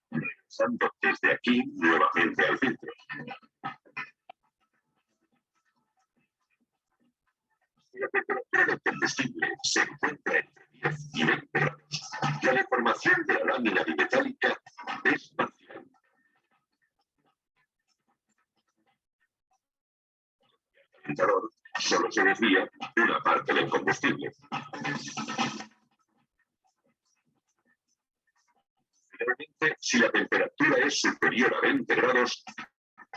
Regresando desde aquí nuevamente al filtro. Si la temperatura del combustible se encuentra entre 10 y 20 grados, la deformación de la lámina bimetálica es parcial. El calentador solo se desvía una parte del combustible. Finalmente, si la temperatura es superior a 20 grados,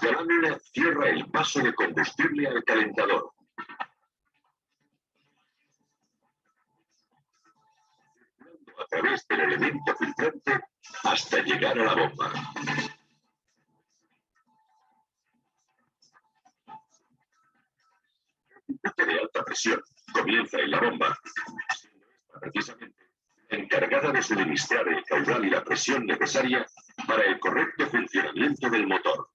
la lámina cierra el paso de combustible al calentador. Circulando a través del elemento filtrante hasta llegar a la bomba. El circuito de alta presión comienza en la bomba, siendo esta precisamente encargada de suministrar el caudal y la presión necesaria para el correcto funcionamiento del motor.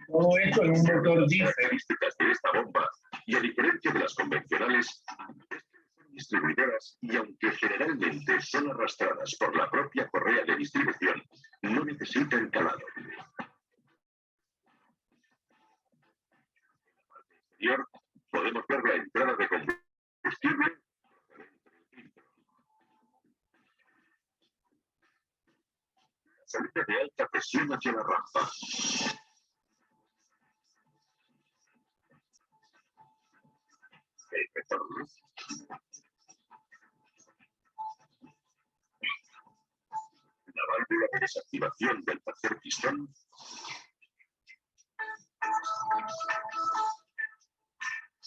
Todo esto en un motor Las diésel. características de esta bomba, y a diferencia de las convencionales, es que son distribuidoras y aunque generalmente son arrastradas por la propia correa de distribución, no necesitan calado. En la parte exterior podemos ver la entrada de combustible salida de alta presión hacia la rampa. El retorno. La válvula de desactivación del tercer pistón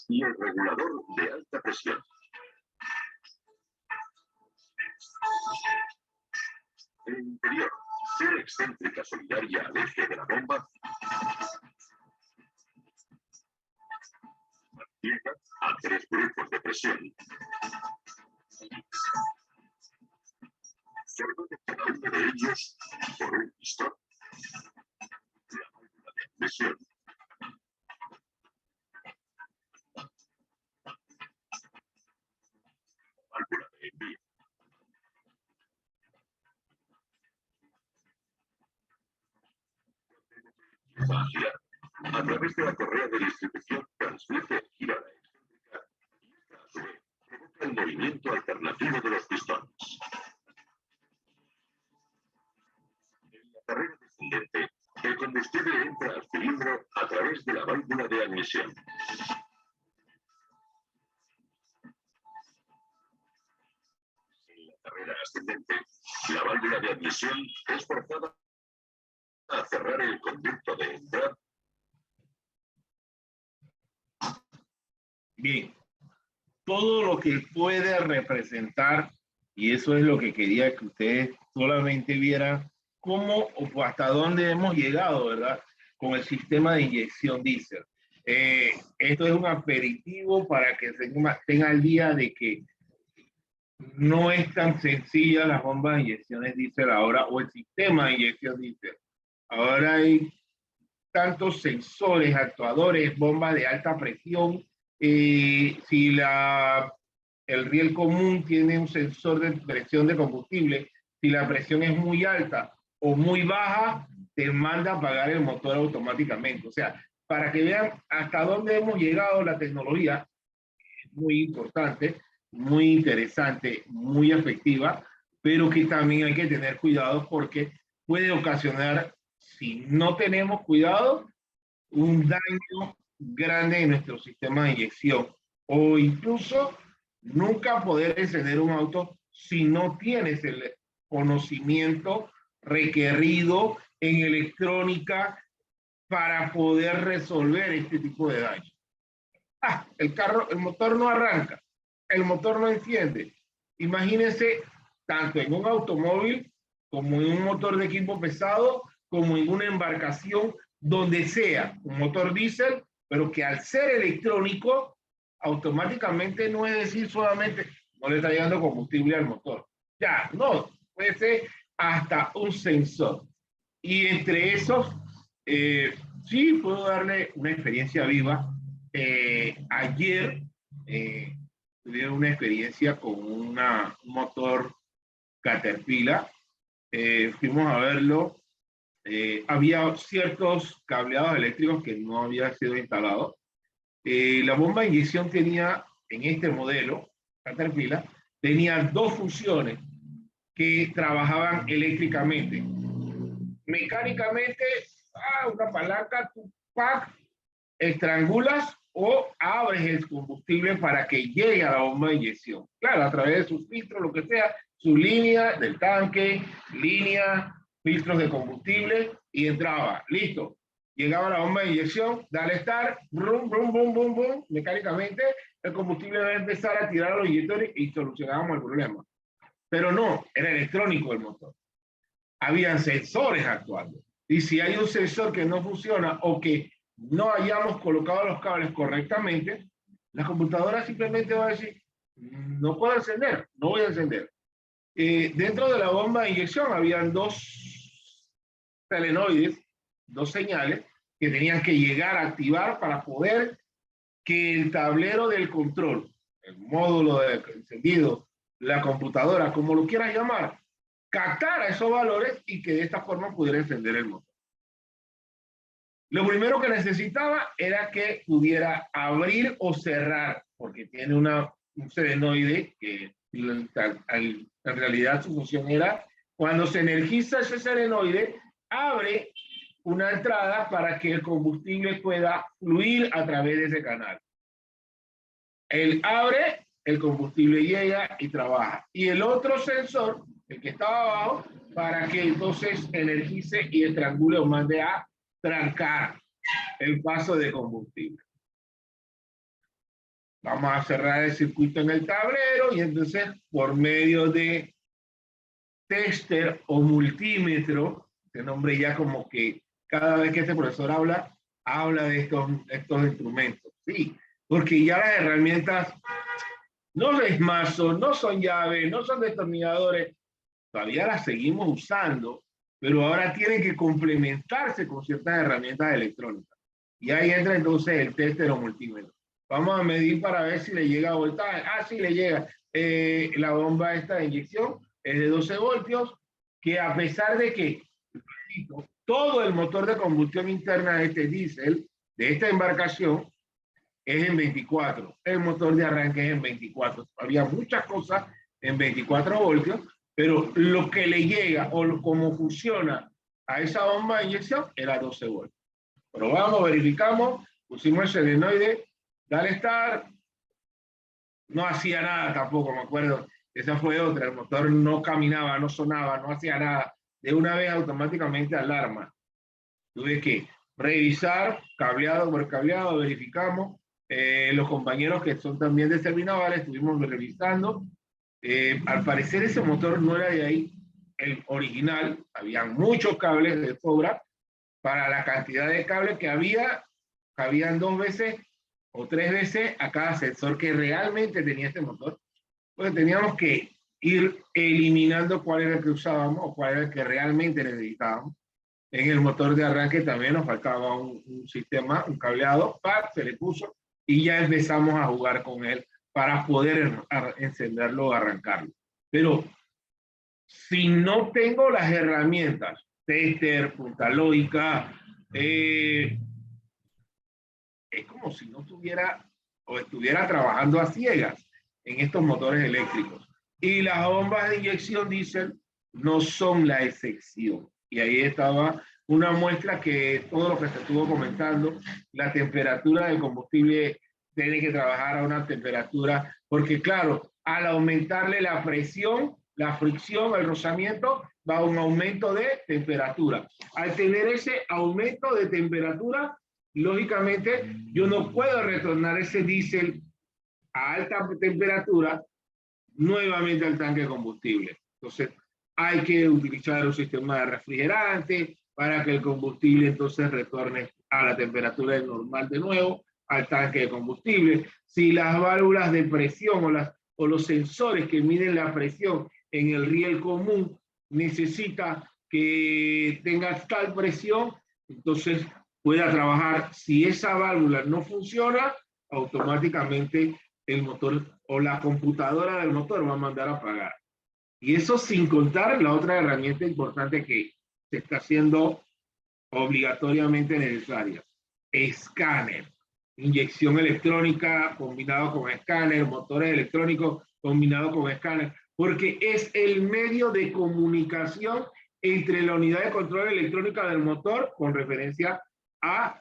y el regulador de alta presión. El interior, cera excéntrica solidaria al eje de la bomba, mantiene a 3 grupos de presión. Formando cada uno de ellos por un pistón. La válvula de admisión. Válvula de envío. Va a girar. A través de la correa de distribución transmite el giro a la excéntrica y esta a su vez provoca el movimiento alternativo de los pistones. En la carrera descendente, el combustible entra al cilindro a través de la válvula de admisión. En la carrera ascendente, la válvula de admisión es forzada a cerrar el conducto de entrada. Bien, todo lo que puede representar, y eso es lo que quería que ustedes solamente vieran cómo o hasta dónde hemos llegado, ¿verdad? Con el sistema de inyección diésel. Esto es un aperitivo para que se tenga al día de que no es tan sencilla las bombas de inyecciones diésel ahora o el sistema de inyección diésel. Ahora hay tantos sensores, actuadores, bombas de alta presión. Si el riel común tiene un sensor de presión de combustible, si la presión es muy alta o muy baja, te manda a apagar el motor automáticamente. O sea, para que vean hasta dónde hemos llegado, la tecnología es muy importante, muy interesante, muy efectiva, pero que también hay que tener cuidado porque puede ocasionar, si no tenemos cuidado, un daño grande en nuestro sistema de inyección o incluso nunca poder encender un auto si no tienes el conocimiento requerido en electrónica para poder resolver este tipo de daño. El motor no arranca, el motor no enciende. Imagínense tanto en un automóvil como en un motor de equipo pesado, como en una embarcación, donde sea un motor diésel, pero que al ser electrónico, automáticamente no es decir solamente no le está llegando combustible al motor. Ya, no, puede ser hasta un sensor. Y entre esos, sí puedo darle una experiencia viva. Ayer tuve una experiencia con un motor Caterpillar. Fuimos a verlo. Había ciertos cableados eléctricos que no habían sido instalados. La bomba de inyección tenía, en este modelo, Caterpillar, tenía dos funciones que trabajaban eléctricamente. Mecánicamente, una palanca, tu estrangulas o abres el combustible para que llegue a la bomba de inyección. Claro, a través de sus filtros, lo que sea, su línea del tanque, línea, filtros de combustible y entraba. Listo. Llegaba a la bomba de inyección, dale start, brum, brum, brum, brum, brum, mecánicamente el combustible va a empezar a tirar a los inyectores y solucionábamos el problema. Pero no, era electrónico el motor. Habían sensores actuando. Y si hay un sensor que no funciona o que no hayamos colocado los cables correctamente, la computadora simplemente va a decir, no puedo encender, no voy a encender. Dentro de la bomba de inyección habían dos solenoides, dos señales que tenían que llegar a activar para poder que el tablero del control, el módulo de encendido, la computadora, como lo quieras llamar, captara esos valores y que de esta forma pudiera encender el motor. Lo primero que necesitaba era que pudiera abrir o cerrar, porque tiene un solenoide que en realidad su función era, cuando se energiza ese solenoide, abre una entrada para que el combustible pueda fluir a través de ese canal. Él abre, el combustible llega y trabaja. Y el otro sensor el que estaba abajo, para que entonces energice y estrangule o mande a trancar el paso de combustible. Vamos a cerrar el circuito en el tablero y entonces por medio de tester o multímetro, este nombre ya como que cada vez que este profesor habla de estos instrumentos. Sí, porque ya las herramientas no es mazo, no son llaves, no son destornilladores, todavía las seguimos usando, pero ahora tienen que complementarse con ciertas herramientas electrónicas. Y ahí entra entonces el tester o multímetro. Vamos a medir para ver si le llega voltaje. Ah, sí le llega. La bomba esta de inyección es de 12 voltios, que a pesar de que todo el motor de combustión interna de este diésel, de esta embarcación, es en 24. El motor de arranque es en 24. Había muchas cosas en 24 voltios, pero lo que le llega o cómo funciona a esa bomba de inyección era 12 voltios. Probamos, verificamos, pusimos el solenoide, dale start, no hacía nada tampoco, me acuerdo. Esa fue otra, el motor no caminaba, no sonaba, no hacía nada. De una vez automáticamente alarma. Tuve que revisar cableado por cableado, verificamos. Los compañeros que son también de Servinavales estuvimos revisando. Al parecer ese motor no era de ahí, el original. Había muchos cables de sobra para la cantidad de cables que había. Cabían 2 veces o 3 veces a cada sensor que realmente tenía este motor. Pues teníamos que ir eliminando cuál era el que usábamos o cuál era el que realmente necesitábamos. En el motor de arranque también nos faltaba un sistema, un cableado, se le puso y ya empezamos a jugar con él para poder encenderlo o arrancarlo. Pero si no tengo las herramientas, tester, punta lógica, es como si no tuviera o estuviera trabajando a ciegas en estos motores eléctricos. Y las bombas de inyección diésel no son la excepción. Y ahí estaba una muestra que todo lo que se estuvo comentando, la temperatura del combustible tiene que trabajar a una temperatura, porque claro, al aumentarle la presión, la fricción, el rozamiento, va a un aumento de temperatura. Al tener ese aumento de temperatura, lógicamente yo no puedo retornar ese diésel a alta temperatura nuevamente al tanque de combustible. Entonces hay que utilizar un sistema de refrigerante para que el combustible entonces retorne a la temperatura normal de nuevo al tanque de combustible. Si las válvulas de presión o los sensores que miden la presión en el riel común necesita que tenga tal presión, entonces pueda trabajar. Si esa válvula no funciona, automáticamente el motor o la computadora del motor va a mandar a apagar. Y eso sin contar la otra herramienta importante que se está haciendo obligatoriamente necesaria. Escáner. Inyección electrónica combinado con escáner, motores electrónicos combinado con escáner, porque es el medio de comunicación entre la unidad de control electrónica del motor con referencia a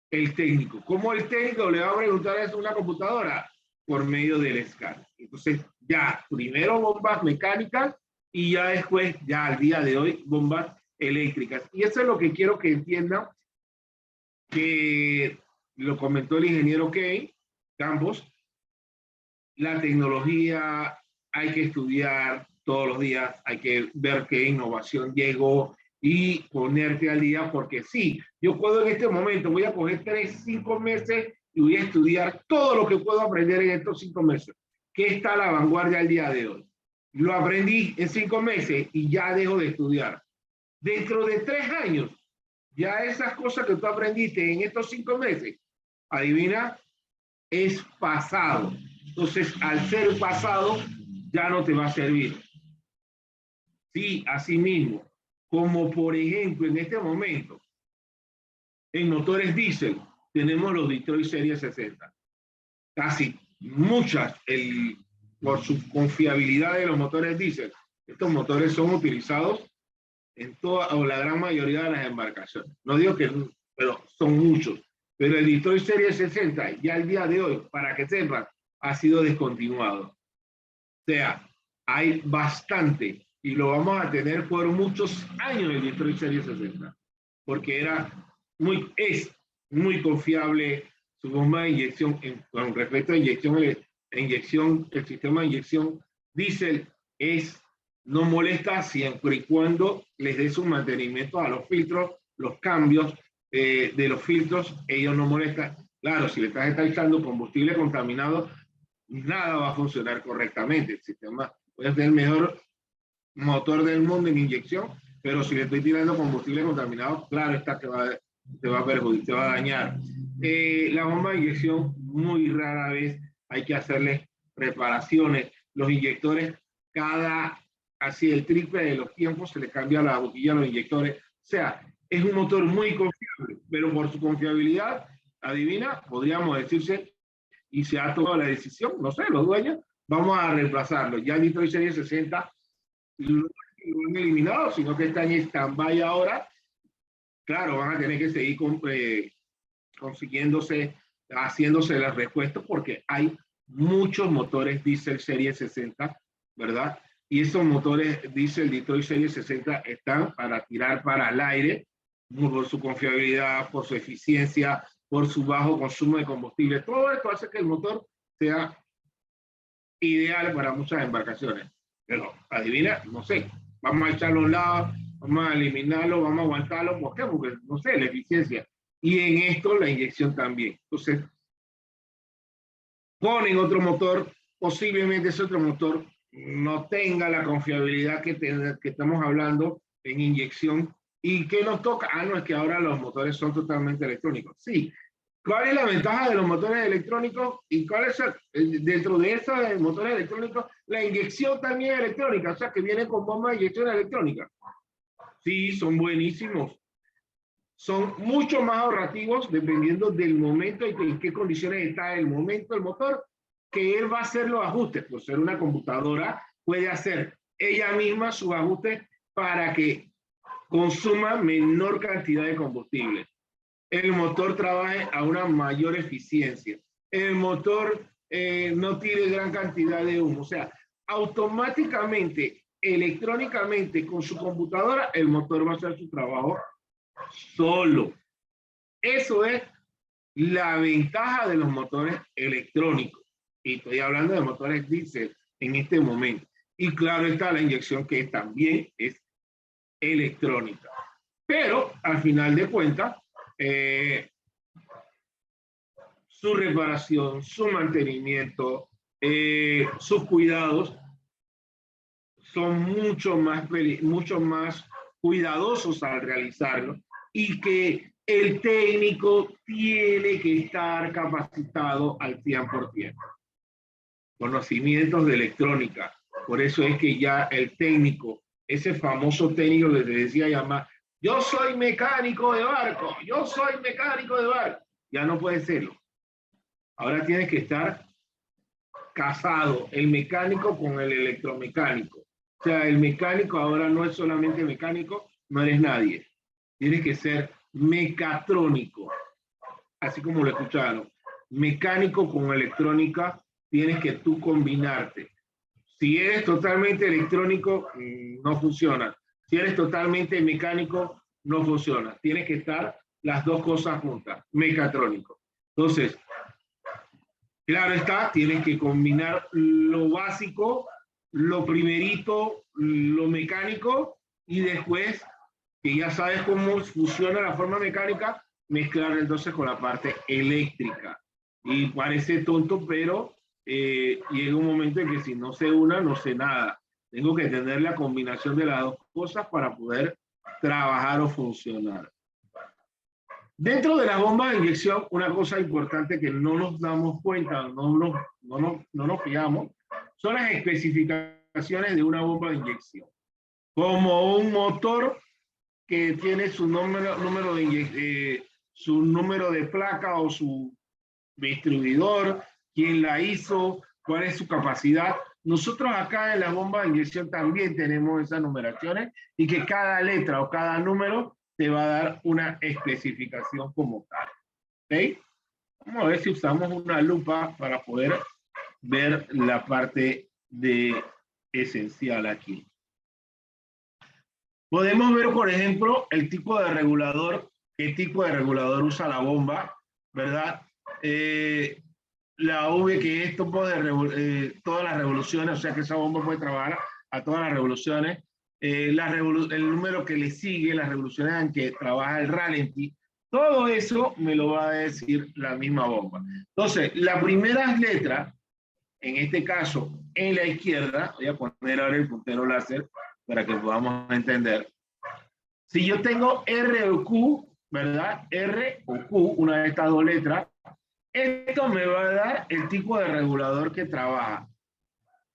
el técnico. ¿Cómo el técnico le va a preguntar eso a una computadora? Por medio del escáner. Entonces, ya primero bombas mecánicas y ya después, ya al día de hoy, bombas eléctricas. Y eso es lo que quiero que entiendan, que lo comentó el ingeniero Campos, la tecnología hay que estudiar todos los días, hay que ver qué innovación llegó y ponerte al día, porque sí, yo puedo en este momento, voy a coger 3, 5 meses y voy a estudiar todo lo que puedo aprender en estos 5 meses. ¿Qué está a la vanguardia al día de hoy? Lo aprendí en 5 meses y ya dejo de estudiar. Dentro de 3 años, ya esas cosas que tú aprendiste en estos 5 meses, adivina, es pasado. Entonces, al ser pasado, ya no te va a servir. Sí, así mismo, como por ejemplo en este momento, en motores diésel, tenemos los Detroit Series 60. Casi muchas, por su confiabilidad de los motores diésel, estos motores son utilizados en toda o la gran mayoría de las embarcaciones. No digo que, pero son muchos. Pero el Detroit Series 60, ya al día de hoy, para que sepan, ha sido descontinuado. O sea, hay bastante y lo vamos a tener por muchos años el Detroit Series 60, porque es muy confiable su bomba de inyección con respecto a inyección, el sistema de inyección diésel no molesta siempre y cuando les des un mantenimiento a los filtros, los cambios de los filtros, ellos no molestan. Claro, si le estás echando combustible contaminado, nada va a funcionar correctamente. El sistema puede ser el mejor motor del mundo en inyección, pero si le estoy tirando combustible contaminado, claro está que te va a perjudicar, te va a dañar. La bomba de inyección muy rara vez hay que hacerle reparaciones. Los inyectores, así el triple de los tiempos se le cambia la boquilla a los inyectores. O sea, es un motor muy confiable, pero por su confiabilidad, adivina, podríamos decirse, y se ha tomado la decisión, no sé, los dueños, vamos a reemplazarlo. Ya el Detroit Series 60 lo han eliminado, sino que está en stand-by ahora. Claro, van a tener que seguir haciéndose las respuestas porque hay muchos motores diésel Serie 60, ¿verdad? Y esos motores diésel Detroit Serie 60 están para tirar para el aire por su confiabilidad, por su eficiencia, por su bajo consumo de combustible. Todo esto hace que el motor sea ideal para muchas embarcaciones. Pero, adivina, no sé, vamos a echarlo a un lado, vamos a eliminarlo, vamos a aguantarlo. ¿Por qué? Porque, no sé, la eficiencia. Y en esto la inyección también. Entonces, ponen otro motor, posiblemente ese otro motor no tenga la confiabilidad que estamos hablando en inyección. ¿Y qué nos toca? No, es que ahora los motores son totalmente electrónicos. Sí. ¿Cuál es la ventaja de los motores electrónicos? ¿Y cuál es dentro de esos motores electrónicos? La inyección también es electrónica, o sea, que viene con bomba de inyección electrónica. Sí, son buenísimos. Son mucho más ahorrativos dependiendo del momento y en qué condiciones está el momento el motor, que él va a hacer los ajustes. Por ser una computadora, puede hacer ella misma sus ajustes para que consuma menor cantidad de combustible. El motor trabaje a una mayor eficiencia. El motor no tire gran cantidad de humo. O sea, automáticamente, electrónicamente, con su computadora, el motor va a hacer su trabajo solo. Eso es la ventaja de los motores electrónicos. Y estoy hablando de motores diésel en este momento. Y claro está la inyección que también es electrónica. Pero al final de cuentas, su reparación, su mantenimiento, sus cuidados son mucho más cuidadosos al realizarlo y que el técnico tiene que estar capacitado al 100%. Conocimientos de electrónica. Por eso es que ya el técnico, ese famoso técnico que te decía llamar, yo soy mecánico de barco, yo soy mecánico de barco. Ya no puede serlo. Ahora tienes que estar casado, el mecánico con el electromecánico. O sea, el mecánico ahora no es solamente mecánico, no eres nadie. Tienes que ser mecatrónico, así como lo escucharon. Mecánico con electrónica, tienes que tú combinarte. Si eres totalmente electrónico, no funciona. Si eres totalmente mecánico, no funciona. Tienes que estar las dos cosas juntas, mecatrónico. Entonces, claro está, tienes que combinar lo básico, lo primerito, lo mecánico, y después, que ya sabes cómo funciona la forma mecánica, mezclar entonces con la parte eléctrica. Y parece tonto, pero llega un momento en que si no sé una, no sé nada. Tengo que tener la combinación de las dos cosas para poder trabajar o funcionar. Dentro de la bomba de inyección, una cosa importante que no nos damos cuenta, no nos fijamos, son las especificaciones de una bomba de inyección. Como un motor que tiene su número de placa o su distribuidor, quién la hizo, cuál es su capacidad. Nosotros acá en la bomba de inyección también tenemos esas numeraciones y que cada letra o cada número te va a dar una especificación como tal. ¿Okay? Vamos a ver si usamos una lupa para poder ver la parte de esencial aquí. Podemos ver, por ejemplo, el tipo de regulador, qué tipo de regulador usa la bomba, ¿verdad? La V, que esto puede todas las revoluciones, o sea que esa bomba puede trabajar a todas las revoluciones. El número que le sigue, las revoluciones en que trabaja el ralentí, todo eso me lo va a decir la misma bomba. Entonces, las primeras letras, en este caso, en la izquierda, voy a poner ahora el puntero láser para que podamos entender. Si yo tengo R o Q, ¿verdad? R o Q, una de estas dos letras, esto me va a dar el tipo de regulador que trabaja.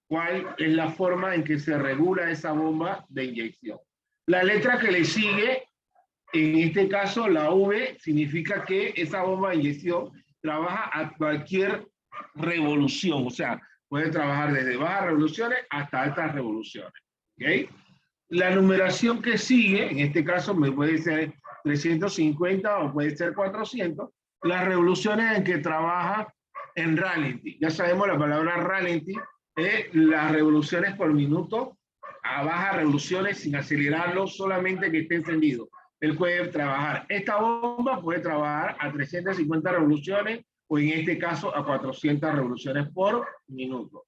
¿Cuál es la forma en que se regula esa bomba de inyección? La letra que le sigue, en este caso la V, significa que esa bomba de inyección trabaja a cualquier revolución. O sea, puede trabajar desde bajas revoluciones hasta altas revoluciones. ¿Ok? La numeración que sigue, en este caso me puede ser 350 o puede ser 400, las revoluciones en que trabaja en ralentí. Ya sabemos la palabra ralentí, las revoluciones por minuto a bajas revoluciones sin acelerarlo, solamente que esté encendido. Él puede trabajar, esta bomba puede trabajar a 350 revoluciones o en este caso a 400 revoluciones por minuto.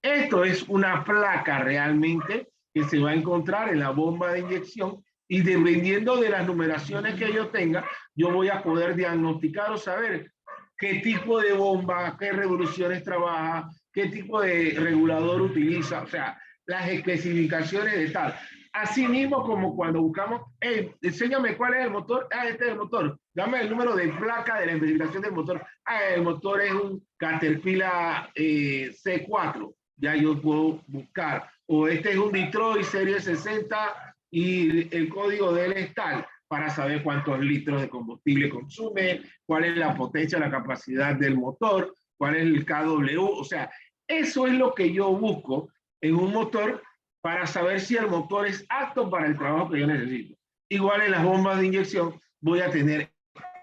Esto es una placa realmente que se va a encontrar en la bomba de inyección y dependiendo de las numeraciones que yo tenga, yo voy a poder diagnosticar o saber qué tipo de bomba, qué revoluciones trabaja, qué tipo de regulador utiliza, o sea, las especificaciones de tal. Así mismo como cuando buscamos, hey, enséñame cuál es el motor, este es el motor, dame el número de placa de la especificación del motor, el motor es un Caterpillar C4, ya yo puedo buscar, o este es un Detroit serie 60 y el código de él es tal, para saber cuántos litros de combustible consume, cuál es la potencia, la capacidad del motor, cuál es el kW, o sea, eso es lo que yo busco en un motor para saber si el motor es apto para el trabajo que yo necesito. Igual en las bombas de inyección voy a tener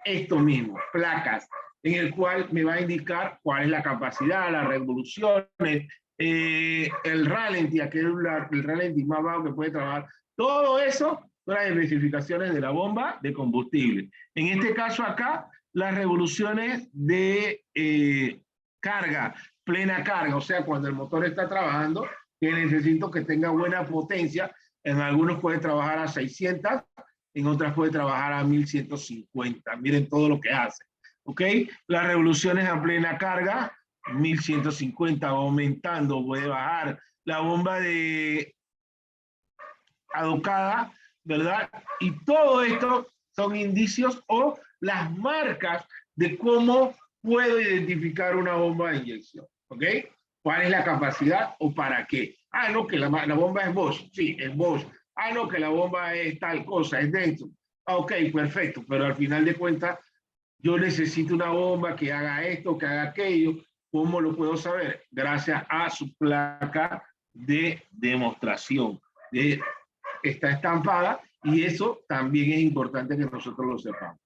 esto mismo, placas, en el cual me va a indicar cuál es la capacidad, las revoluciones, el ralentí, el ralentí más bajo que puede trabajar. Todo eso son las especificaciones de la bomba de combustible. En este caso acá, las revoluciones de carga, plena carga, o sea, cuando el motor está trabajando, que necesito que tenga buena potencia. En algunos puede trabajar a 600, en otras puede trabajar a 1150. Miren todo lo que hace. ¿Ok? Las revoluciones a plena carga, 1150, aumentando, puede bajar. La bomba de adocada, ¿verdad? Y todo esto son indicios o las marcas de cómo puedo identificar una bomba de inyección. ¿Ok? ¿Cuál es la capacidad o para qué? Ah, no, que la bomba es Bosch. Sí, es Bosch. Ah, no, que la bomba es tal cosa, es Denso. Ah, ok, perfecto, pero al final de cuentas, yo necesito una bomba que haga esto, que haga aquello. ¿Cómo lo puedo saber? Gracias a su placa de demostración. Está estampada y eso también es importante que nosotros lo sepamos.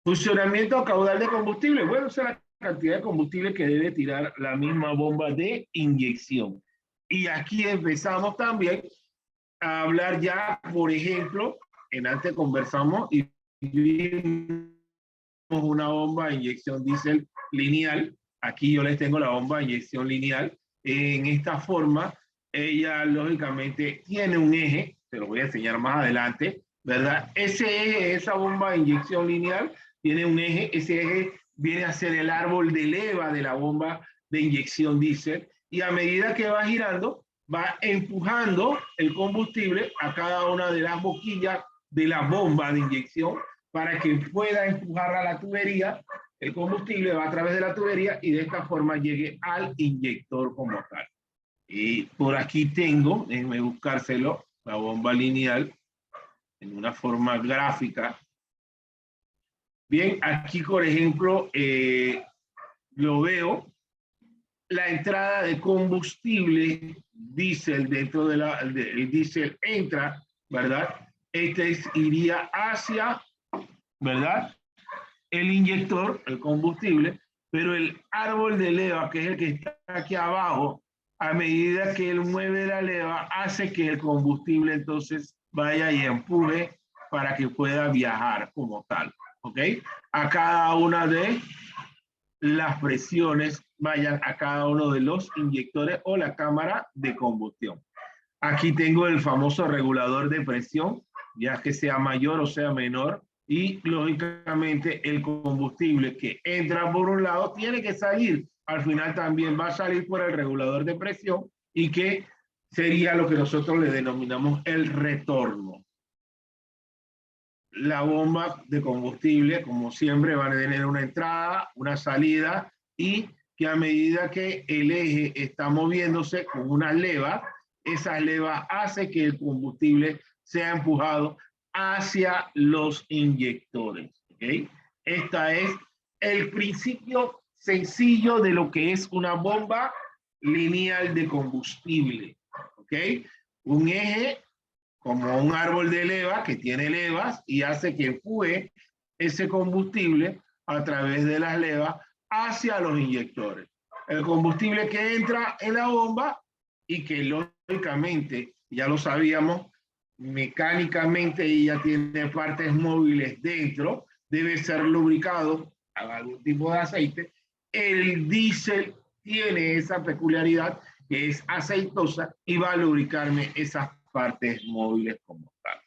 Funcionamiento caudal de combustible. Bueno, esa es la cantidad de combustible que debe tirar la misma bomba de inyección. Y aquí empezamos también a hablar ya, por ejemplo, en antes conversamos y vimos una bomba de inyección diésel lineal. Aquí yo les tengo la bomba de inyección lineal. En esta forma, ella lógicamente tiene un eje, te lo voy a enseñar más adelante, ¿verdad? Ese eje, esa bomba de inyección lineal, tiene un eje, ese eje viene a ser el árbol de leva de la bomba de inyección diésel, y a medida que va girando, va empujando el combustible a cada una de las boquillas de la bomba de inyección para que pueda empujar a la tubería, el combustible va a través de la tubería y de esta forma llegue al inyector como tal. Y por aquí tengo, déjenme buscárselo, la bomba lineal en una forma gráfica. Bien, aquí por ejemplo, lo veo, la entrada de combustible diésel dentro de el diésel entra, ¿verdad? Este iría hacia, ¿verdad? El inyector, el combustible, pero el árbol de leva, que es el que está aquí abajo, a medida que él mueve la leva, hace que el combustible entonces vaya y empuje para que pueda viajar como tal, ¿ok? A cada una de las presiones vayan a cada uno de los inyectores o la cámara de combustión. Aquí tengo el famoso regulador de presión, ya que sea mayor o sea menor, y lógicamente el combustible que entra por un lado tiene que salir, al final también va a salir por el regulador de presión y que sería lo que nosotros le denominamos el retorno. La bomba de combustible, como siempre, va a tener una entrada, una salida y que a medida que el eje está moviéndose con una leva, esa leva hace que el combustible sea empujado hacia los inyectores. ¿Okay? Este es el principio sencillo de lo que es una bomba lineal de combustible. ¿Ok? Un eje como un árbol de leva que tiene levas y hace que empuje ese combustible a través de las levas hacia los inyectores. El combustible que entra en la bomba y que lógicamente, ya lo sabíamos, mecánicamente ella tiene partes móviles dentro, debe ser lubricado a algún tipo de aceite. El diésel tiene esa peculiaridad que es aceitosa y va a lubricarme esas partes móviles como tal.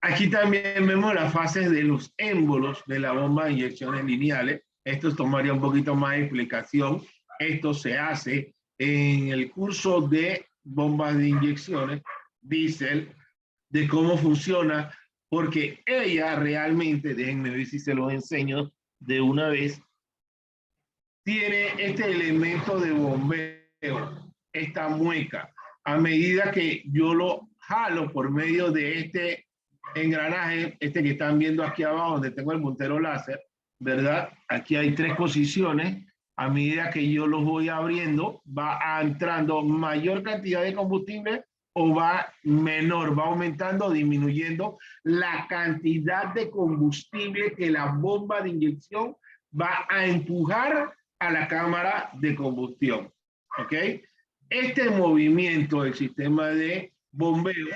Aquí también vemos las fases de los émbolos de la bomba de inyecciones lineales. Esto tomaría un poquito más de explicación. Esto se hace en el curso de bombas de inyecciones, diésel, de cómo funciona, porque ella realmente, déjenme ver si se los enseño de una vez, tiene este elemento de bombeo, esta mueca. A medida que yo lo jalo por medio de este engranaje, este que están viendo aquí abajo, donde tengo el puntero láser, ¿verdad? Aquí hay 3 posiciones. A medida que yo los voy abriendo, va entrando mayor cantidad de combustible o va menor, va aumentando o disminuyendo la cantidad de combustible que la bomba de inyección va a empujar a la cámara de combustión. ¿Ok? Este movimiento del sistema de bombeo,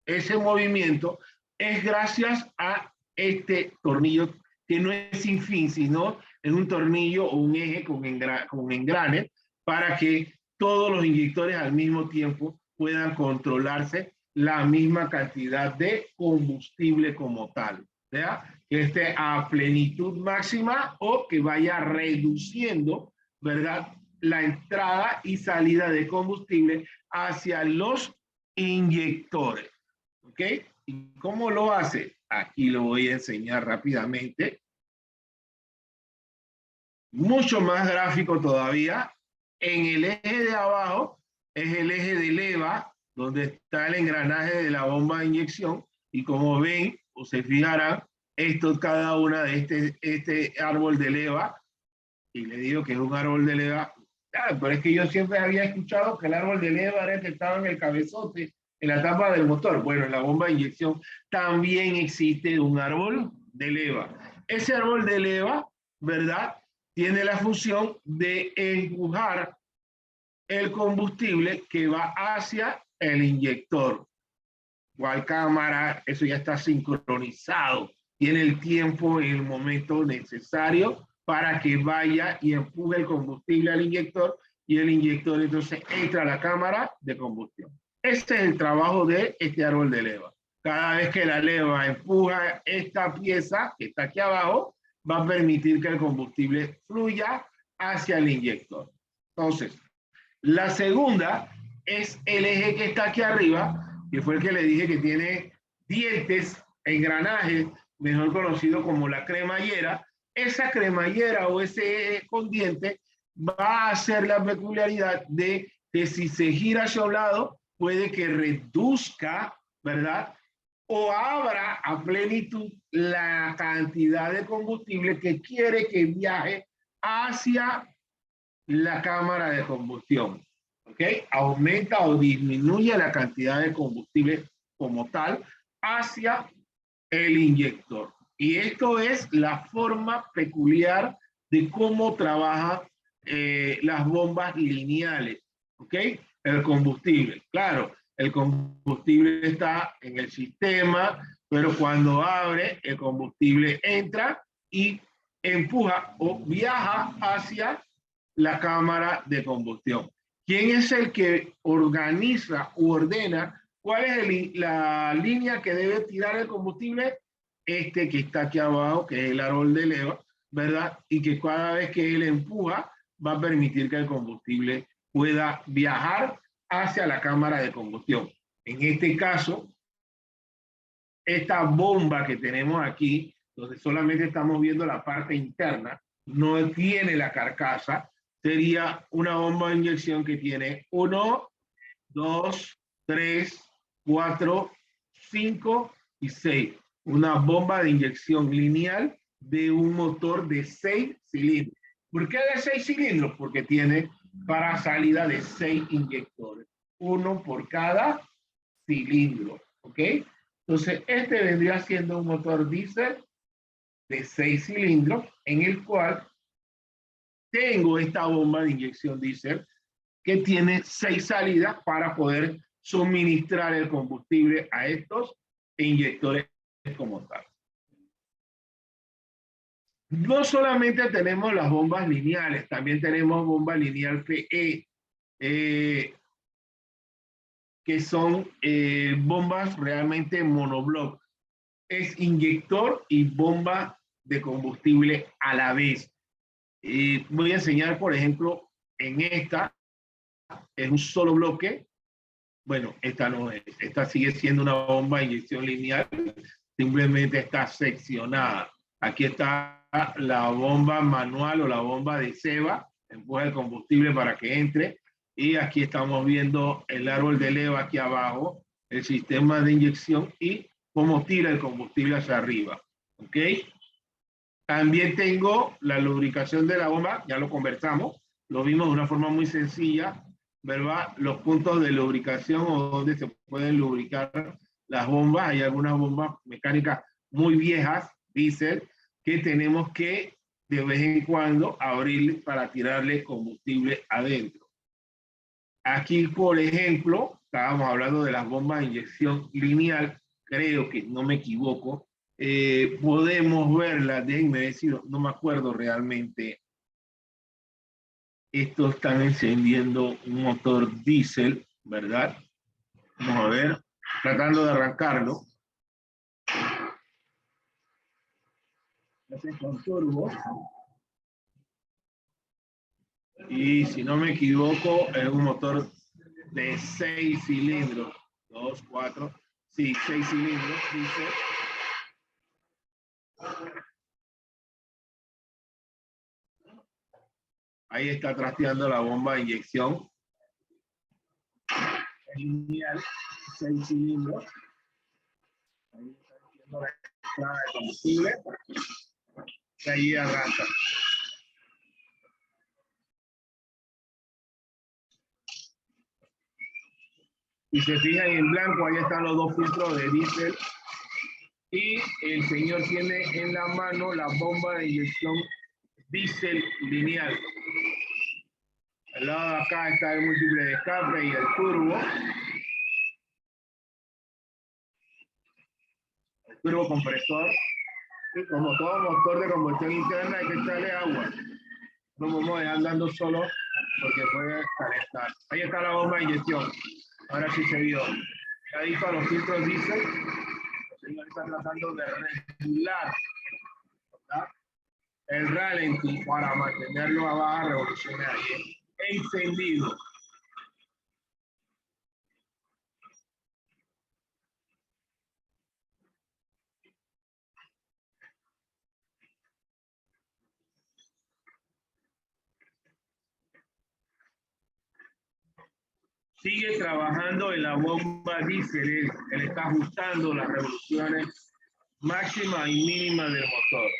ese movimiento es gracias a este tornillo que no es sin fin, sino es un tornillo o un eje con engranes para que todos los inyectores al mismo tiempo puedan controlarse la misma cantidad de combustible como tal. ¿Ya? Que esté a plenitud máxima o que vaya reduciendo, ¿verdad?, la entrada y salida de combustible hacia los inyectores. ¿Ok? ¿Y cómo lo hace? Aquí lo voy a enseñar rápidamente. Mucho más gráfico todavía. En el eje de abajo es el eje de leva, donde está el engranaje de la bomba de inyección. Y como ven, o se fijarán, esto es cada una de este árbol de leva. Y le digo que es un árbol de leva. Claro, pero es que yo siempre había escuchado que el árbol de leva era el que estaba en el cabezote, en la tapa del motor. Bueno, en la bomba de inyección también existe un árbol de leva. Ese árbol de leva, ¿verdad?, tiene la función de empujar el combustible que va hacia el inyector. ¿Cuál cámara? Eso ya está sincronizado. Tiene el tiempo en el momento necesario para que vaya y empuje el combustible al inyector y el inyector entonces entra a la cámara de combustión. Este es el trabajo de este árbol de leva. Cada vez que la leva empuja esta pieza que está aquí abajo, va a permitir que el combustible fluya hacia el inyector. Entonces, la segunda es el eje que está aquí arriba, que fue el que le dije que tiene dientes, engranajes, mejor conocido como la cremallera. Esa cremallera o ese eje con dientes va a hacer la peculiaridad de que si se gira hacia un lado, puede que reduzca, ¿verdad?, o abra a plenitud la cantidad de combustible que quiere que viaje hacia la cámara de combustión. ¿Ok? Aumenta o disminuye la cantidad de combustible como tal hacia el inyector. Y esto es la forma peculiar de cómo trabaja las bombas lineales, ¿ok? El combustible, claro, el combustible está en el sistema, pero cuando abre, el combustible entra y empuja o viaja hacia la cámara de combustión. ¿Quién es el que organiza u ordena cuál es la línea que debe tirar el combustible? Este que está aquí abajo, que es el árbol de leva, ¿verdad? Y que cada vez que él empuja, va a permitir que el combustible pueda viajar hacia la cámara de combustión. En este caso, esta bomba que tenemos aquí, donde solamente estamos viendo la parte interna, no tiene la carcasa, sería una bomba de inyección que tiene 1, 2, 3, 4, 5 y 6. Una bomba de inyección lineal de un motor de 6 cilindros. ¿Por qué de 6 cilindros? Porque tiene para salida de 6 inyectores, uno por cada cilindro, ¿ok? Entonces, este vendría siendo un motor diésel de 6 cilindros en el cual tengo esta bomba de inyección diésel que tiene 6 salidas para poder suministrar el combustible a estos inyectores como tal. No solamente tenemos las bombas lineales, también tenemos bomba lineal PE, que son bombas realmente monobloc. Es inyector y bomba de combustible a la vez. Voy a enseñar, por ejemplo, en esta, es un solo bloque. Bueno, esta no es, esta sigue siendo una bomba de inyección lineal, simplemente está seccionada. Aquí está la bomba manual o la bomba de ceba, empuja el combustible para que entre, y aquí estamos viendo el árbol de leva aquí abajo, el sistema de inyección y cómo tira el combustible hacia arriba, ¿ok? También tengo la lubricación de la bomba, ya lo conversamos, lo vimos de una forma muy sencilla, ¿verdad? Los puntos de lubricación o donde se pueden lubricar las bombas. Hay algunas bombas mecánicas muy viejas, diésel, que tenemos que de vez en cuando abrir para tirarle combustible adentro. Aquí, por ejemplo, estábamos hablando de las bombas de inyección lineal, creo que no me equivoco, podemos verla, déjenme decir, no me acuerdo realmente. Estos están encendiendo un motor diésel, ¿verdad? Vamos a ver, tratando de arrancarlo. Hacen con turbo. Y si no me equivoco, es un motor de 6 cilindros. 2, 4, sí, 6 cilindros, diésel. Ahí está trasteando la bomba de inyección. Lineal, 6 cilindros. Ahí está haciendo la entrada de combustible. Y ahí arranca. Y se fijan en blanco, ahí están los dos filtros de diésel. Y el señor tiene en la mano la bomba de inyección diésel lineal. Al lado de acá está el múltiple de escape y el turbo. El turbo compresor. Y como todo motor de combustión interna hay que echarle agua. No vamos a dejar andando solo porque puede calentar. Ahí está la bomba de inyección. Ahora sí se vio. Ahí están los filtros diésel. El señor está tratando de regular, ¿verdad?, el ralentí para mantenerlo a baja revoluciones ahí encendido. Sigue trabajando en la bomba diésel, él está ajustando las revoluciones máximas y mínimas del motor.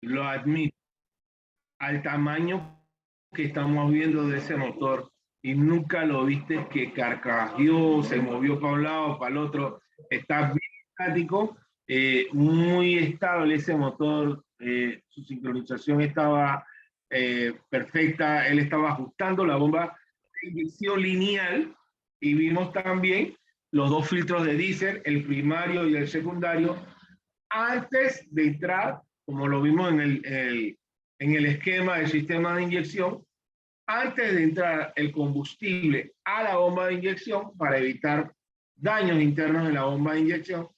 lo admito, al tamaño que estamos viendo de ese motor y nunca lo viste que carcajeó, se movió para un lado, para el otro, está bien estático, muy estable ese motor, su sincronización estaba perfecta, él estaba ajustando la bomba de inyección lineal y vimos también los dos filtros de diésel, el primario y el secundario, antes de entrar, como lo vimos en el esquema del sistema de inyección, antes de entrar el combustible a la bomba de inyección para evitar daños internos en la bomba de inyección,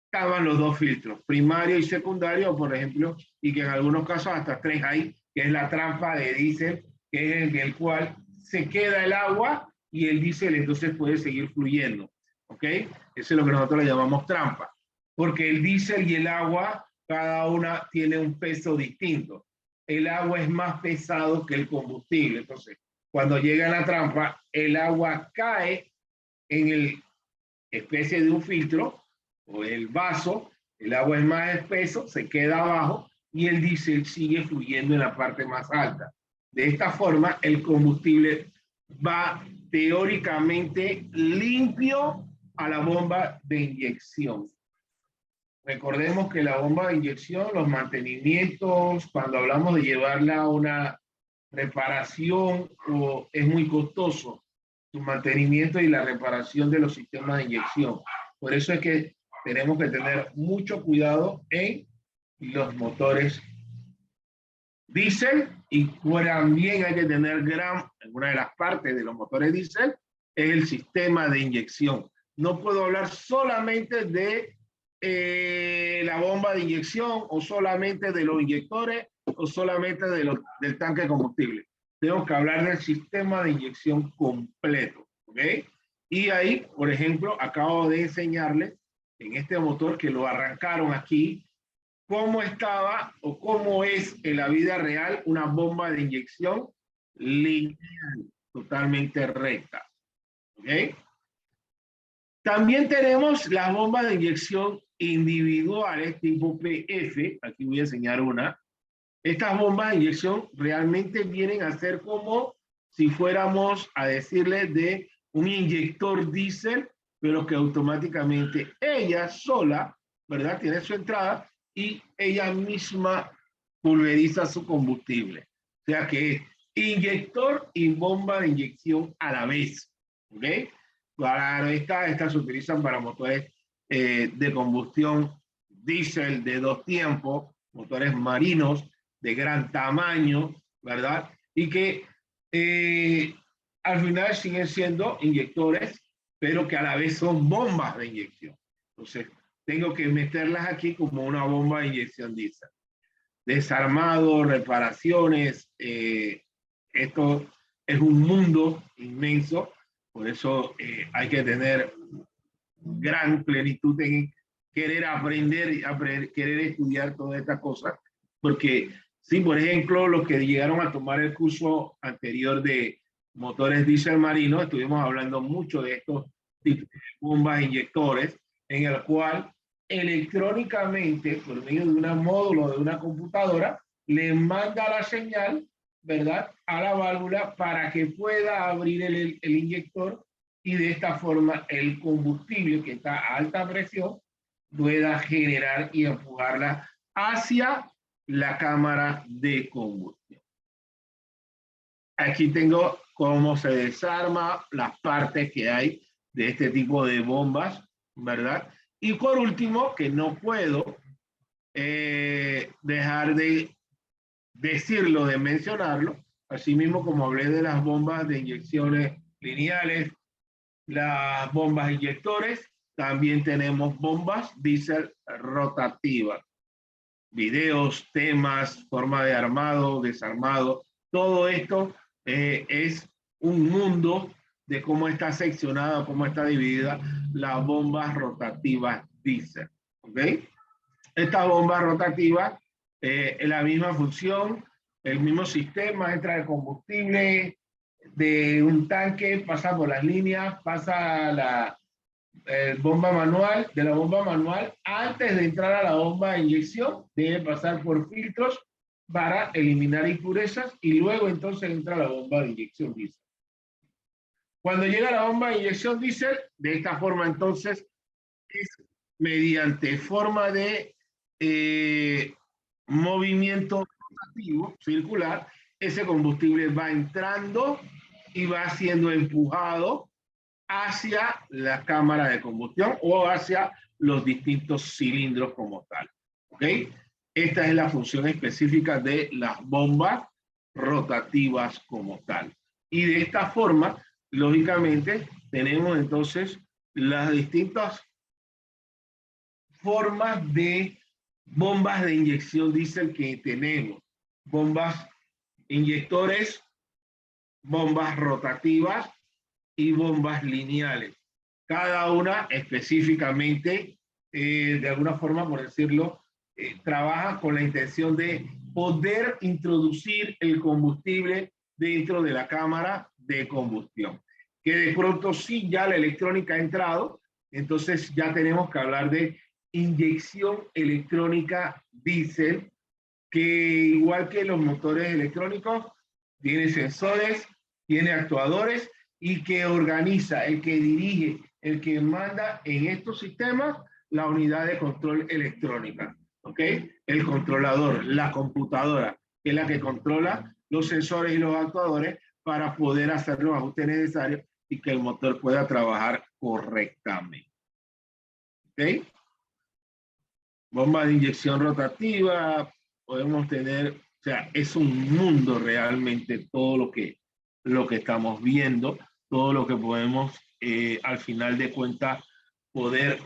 estaban los dos filtros, primario y secundario, por ejemplo, y que en algunos casos hasta tres hay, que es la trampa de diésel, que es en el cual se queda el agua y el diésel entonces puede seguir fluyendo. ¿Ok? Eso es lo que nosotros le llamamos trampa, porque el diésel y el agua, cada una tiene un peso distinto. El agua es más pesado que el combustible, entonces cuando llega a la trampa, el agua cae en el especie de un filtro o el vaso, el agua es más espeso, se queda abajo y el diésel sigue fluyendo en la parte más alta. De esta forma, el combustible va teóricamente limpio a la bomba de inyección. Recordemos que la bomba de inyección, los mantenimientos, cuando hablamos de llevarla a una reparación, es muy costoso su mantenimiento y la reparación de los sistemas de inyección. Por eso es que tenemos que tener mucho cuidado en los motores diésel y también hay que tener una de las partes de los motores diésel es el sistema de inyección. No puedo hablar solamente de la bomba de inyección o solamente de los inyectores o solamente del tanque de combustible. Tengo que hablar del sistema de inyección completo. ¿Ok? Y ahí, por ejemplo, acabo de enseñarles en este motor que lo arrancaron aquí, cómo estaba o cómo es en la vida real una bomba de inyección lineal, totalmente recta. ¿Ok? También tenemos las bombas de inyección individuales tipo PF. Aquí voy a enseñar una. Estas bombas de inyección realmente vienen a ser como si fuéramos a decirle de un inyector diésel, pero que automáticamente ella sola, ¿verdad? Tiene su entrada y ella misma pulveriza su combustible. O sea que es inyector y bomba de inyección a la vez. ¿Ok? Claro, estas se utilizan para motores de combustión diésel de dos tiempos, motores marinos de gran tamaño, ¿verdad? Y que al final siguen siendo inyectores, pero que a la vez son bombas de inyección. Entonces, tengo que meterlas aquí como una bomba de inyección diésel. Desarmado, reparaciones, esto es un mundo inmenso, por eso hay que tener gran plenitud en querer aprender, querer estudiar todas estas cosas, porque sí, por ejemplo, los que llegaron a tomar el curso anterior de motores diésel marinos, estuvimos hablando mucho de estos tipos de bombas inyectores, en el cual electrónicamente, por medio de un módulo de una computadora, le manda la señal, ¿verdad?, a la válvula para que pueda abrir el inyector y de esta forma el combustible que está a alta presión pueda generar y empujarla hacia la cámara de combustión. Aquí tengo cómo se desarma las partes que hay de este tipo de bombas, ¿verdad? Y por último, que no puedo dejar de decirlo, de mencionarlo, así mismo como hablé de las bombas de inyecciones lineales, las bombas inyectores, también tenemos bombas diésel rotativas. Videos, temas, forma de armado, desarmado, todo esto es un mundo de cómo está seccionada, cómo está dividida las bombas rotativas diésel. ¿Ok? Estas bombas rotativas es la misma función, el mismo sistema, entra el combustible de un tanque, pasa por las líneas, pasa bomba manual, de la bomba manual, antes de entrar a la bomba de inyección, debe pasar por filtros para eliminar impurezas y luego entonces entra la bomba de inyección diésel. Cuando llega la bomba de inyección diésel, de esta forma entonces, es mediante forma de movimiento rotativo, circular, ese combustible va entrando y va siendo empujado hacia la cámara de combustión o hacia los distintos cilindros como tal. ¿Ok? Esta es la función específica de las bombas rotativas como tal. Y de esta forma, lógicamente, tenemos entonces las distintas formas de bombas de inyección diésel que tenemos. Bombas inyectores, bombas rotativas y bombas lineales. Cada una específicamente, de alguna forma, por decirlo, trabaja con la intención de poder introducir el combustible dentro de la cámara de combustión. Que de pronto sí ya la electrónica ha entrado, entonces ya tenemos que hablar de inyección electrónica diésel, que igual que los motores electrónicos, tiene sensores, tiene actuadores y que organiza, el que dirige, el que manda en estos sistemas la unidad de control electrónica, ¿ok? El controlador, la computadora, que es la que controla los sensores y los actuadores para poder hacer los ajustes necesarios y que el motor pueda trabajar correctamente. ¿Ok? Bomba de inyección rotativa, podemos tener, o sea, es un mundo realmente todo lo que estamos viendo, todo lo que podemos al final de cuentas poder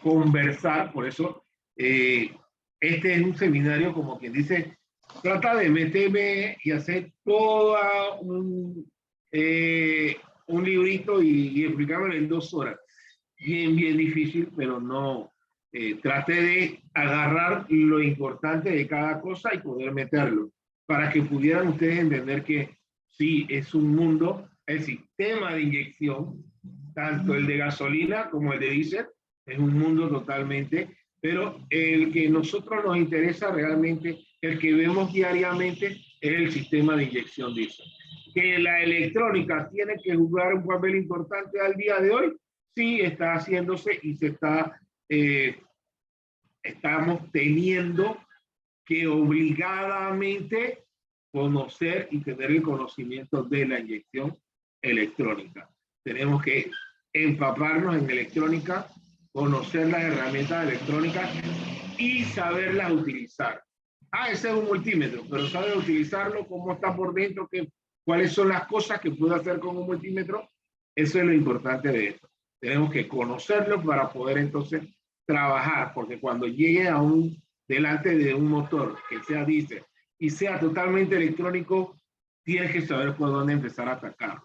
conversar. Por eso este es un seminario, como quien dice, trata de meterme y hacer todo un librito y explicármelo en 2 horas. Bien difícil, pero no, trate de agarrar lo importante de cada cosa y poder meterlo, para que pudieran ustedes entender que sí, es un mundo, el sistema de inyección, tanto el de gasolina como el de diésel, es un mundo totalmente, pero el que nosotros nos interesa realmente, el que vemos diariamente, es el sistema de inyección diésel. Que la electrónica tiene que jugar un papel importante al día de hoy, sí está haciéndose y se está, estamos teniendo que obligadamente conocer y tener el conocimiento de la inyección electrónica. Tenemos que empaparnos en electrónica, conocer las herramientas electrónicas y saberlas utilizar. Ese es un multímetro, pero saber utilizarlo, cómo está por dentro, cuáles son las cosas que puedo hacer con un multímetro. Eso es lo importante de esto. Tenemos que conocerlo para poder entonces trabajar, porque cuando llegue a delante de un motor que sea diésel y sea totalmente electrónico, tienes que saber por dónde empezar a atacar.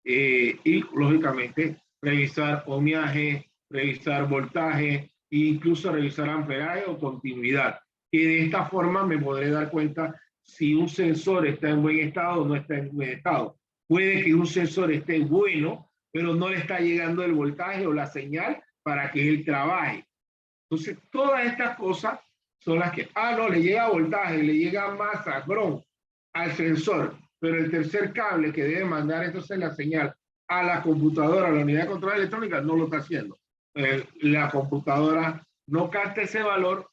Y lógicamente revisar ohmiaje, revisar voltaje e incluso revisar amperaje o continuidad. Y de esta forma me podré dar cuenta si un sensor está en buen estado o no está en buen estado. Puede que un sensor esté bueno, pero no le está llegando el voltaje o la señal para que él trabaje. Entonces, todas estas cosas son las que, no, le llega voltaje, le llega masa, grom al sensor, pero el tercer cable que debe mandar entonces la señal a la computadora, a la unidad de control electrónica, no lo está haciendo. La computadora no capta ese valor,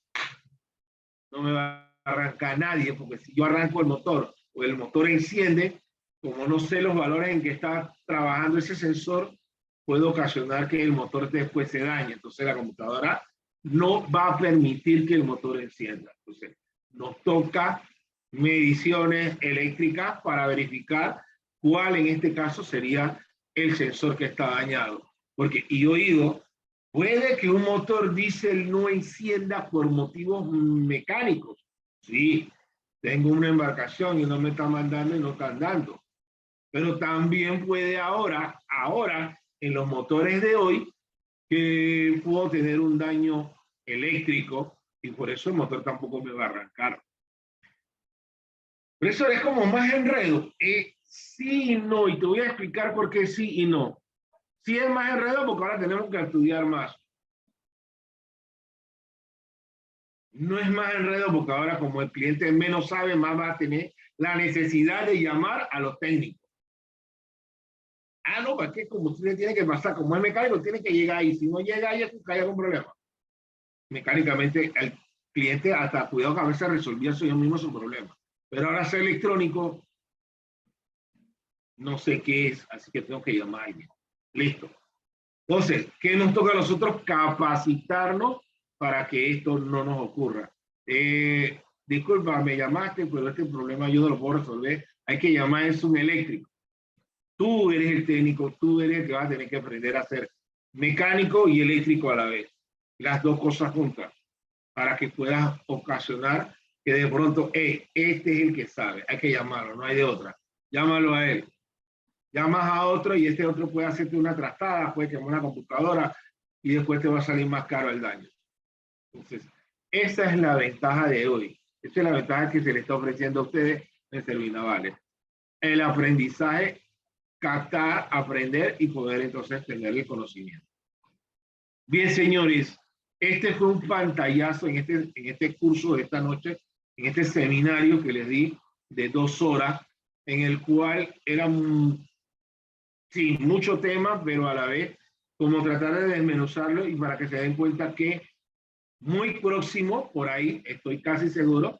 no me va a arrancar nadie, porque si yo arranco el motor o el motor enciende, como no sé los valores en que está trabajando ese sensor, puede ocasionar que el motor después se dañe. Entonces la computadora no va a permitir que el motor encienda. Entonces nos toca mediciones eléctricas para verificar cuál en este caso sería el sensor que está dañado. Porque, y oído, puede que un motor diésel no encienda por motivos mecánicos. Sí, tengo una embarcación y no me está mandando y no está andando. Pero también puede ahora en los motores de hoy, que puedo tener un daño eléctrico y por eso el motor tampoco me va a arrancar. Pero eso es como más enredo. Sí y no, y te voy a explicar por qué sí y no. Sí es más enredo porque ahora tenemos que estudiar más. No es más enredo porque ahora como el cliente menos sabe, más va a tener la necesidad de llamar a los técnicos. Ah, no, es que como usted tiene que pasar, como es mecánico, tiene que llegar ahí. Si no llega ahí, es que hay algún problema. Mecánicamente, el cliente hasta cuidado que a veces resolvía eso yo mismo su problema. Pero ahora ser electrónico, no sé qué es, así que tengo que llamar a alguien. Listo. Entonces, ¿qué nos toca a nosotros? Capacitarnos para que esto no nos ocurra. Disculpa, me llamaste, pero este problema yo no lo puedo resolver. Hay que llamar a un eléctrico. Tú eres el técnico, tú eres el que vas a tener que aprender a ser mecánico y eléctrico a la vez. Las dos cosas juntas, para que puedas ocasionar que de pronto, este es el que sabe, hay que llamarlo, no hay de otra. Llámalo a él. Llamas a otro y este otro puede hacerte una trastada, puede quemar una computadora y después te va a salir más caro el daño. Entonces, esa es la ventaja de hoy. Esa es la ventaja que se le está ofreciendo a ustedes en Servinavales. El aprendizaje, captar, aprender y poder entonces tener el conocimiento. Bien, señores, este fue un pantallazo en este curso de esta noche, en este seminario que les di de 2 horas, en el cual eran, sí, mucho tema, pero a la vez como tratar de desmenuzarlo y para que se den cuenta que muy próximo, por ahí, estoy casi seguro,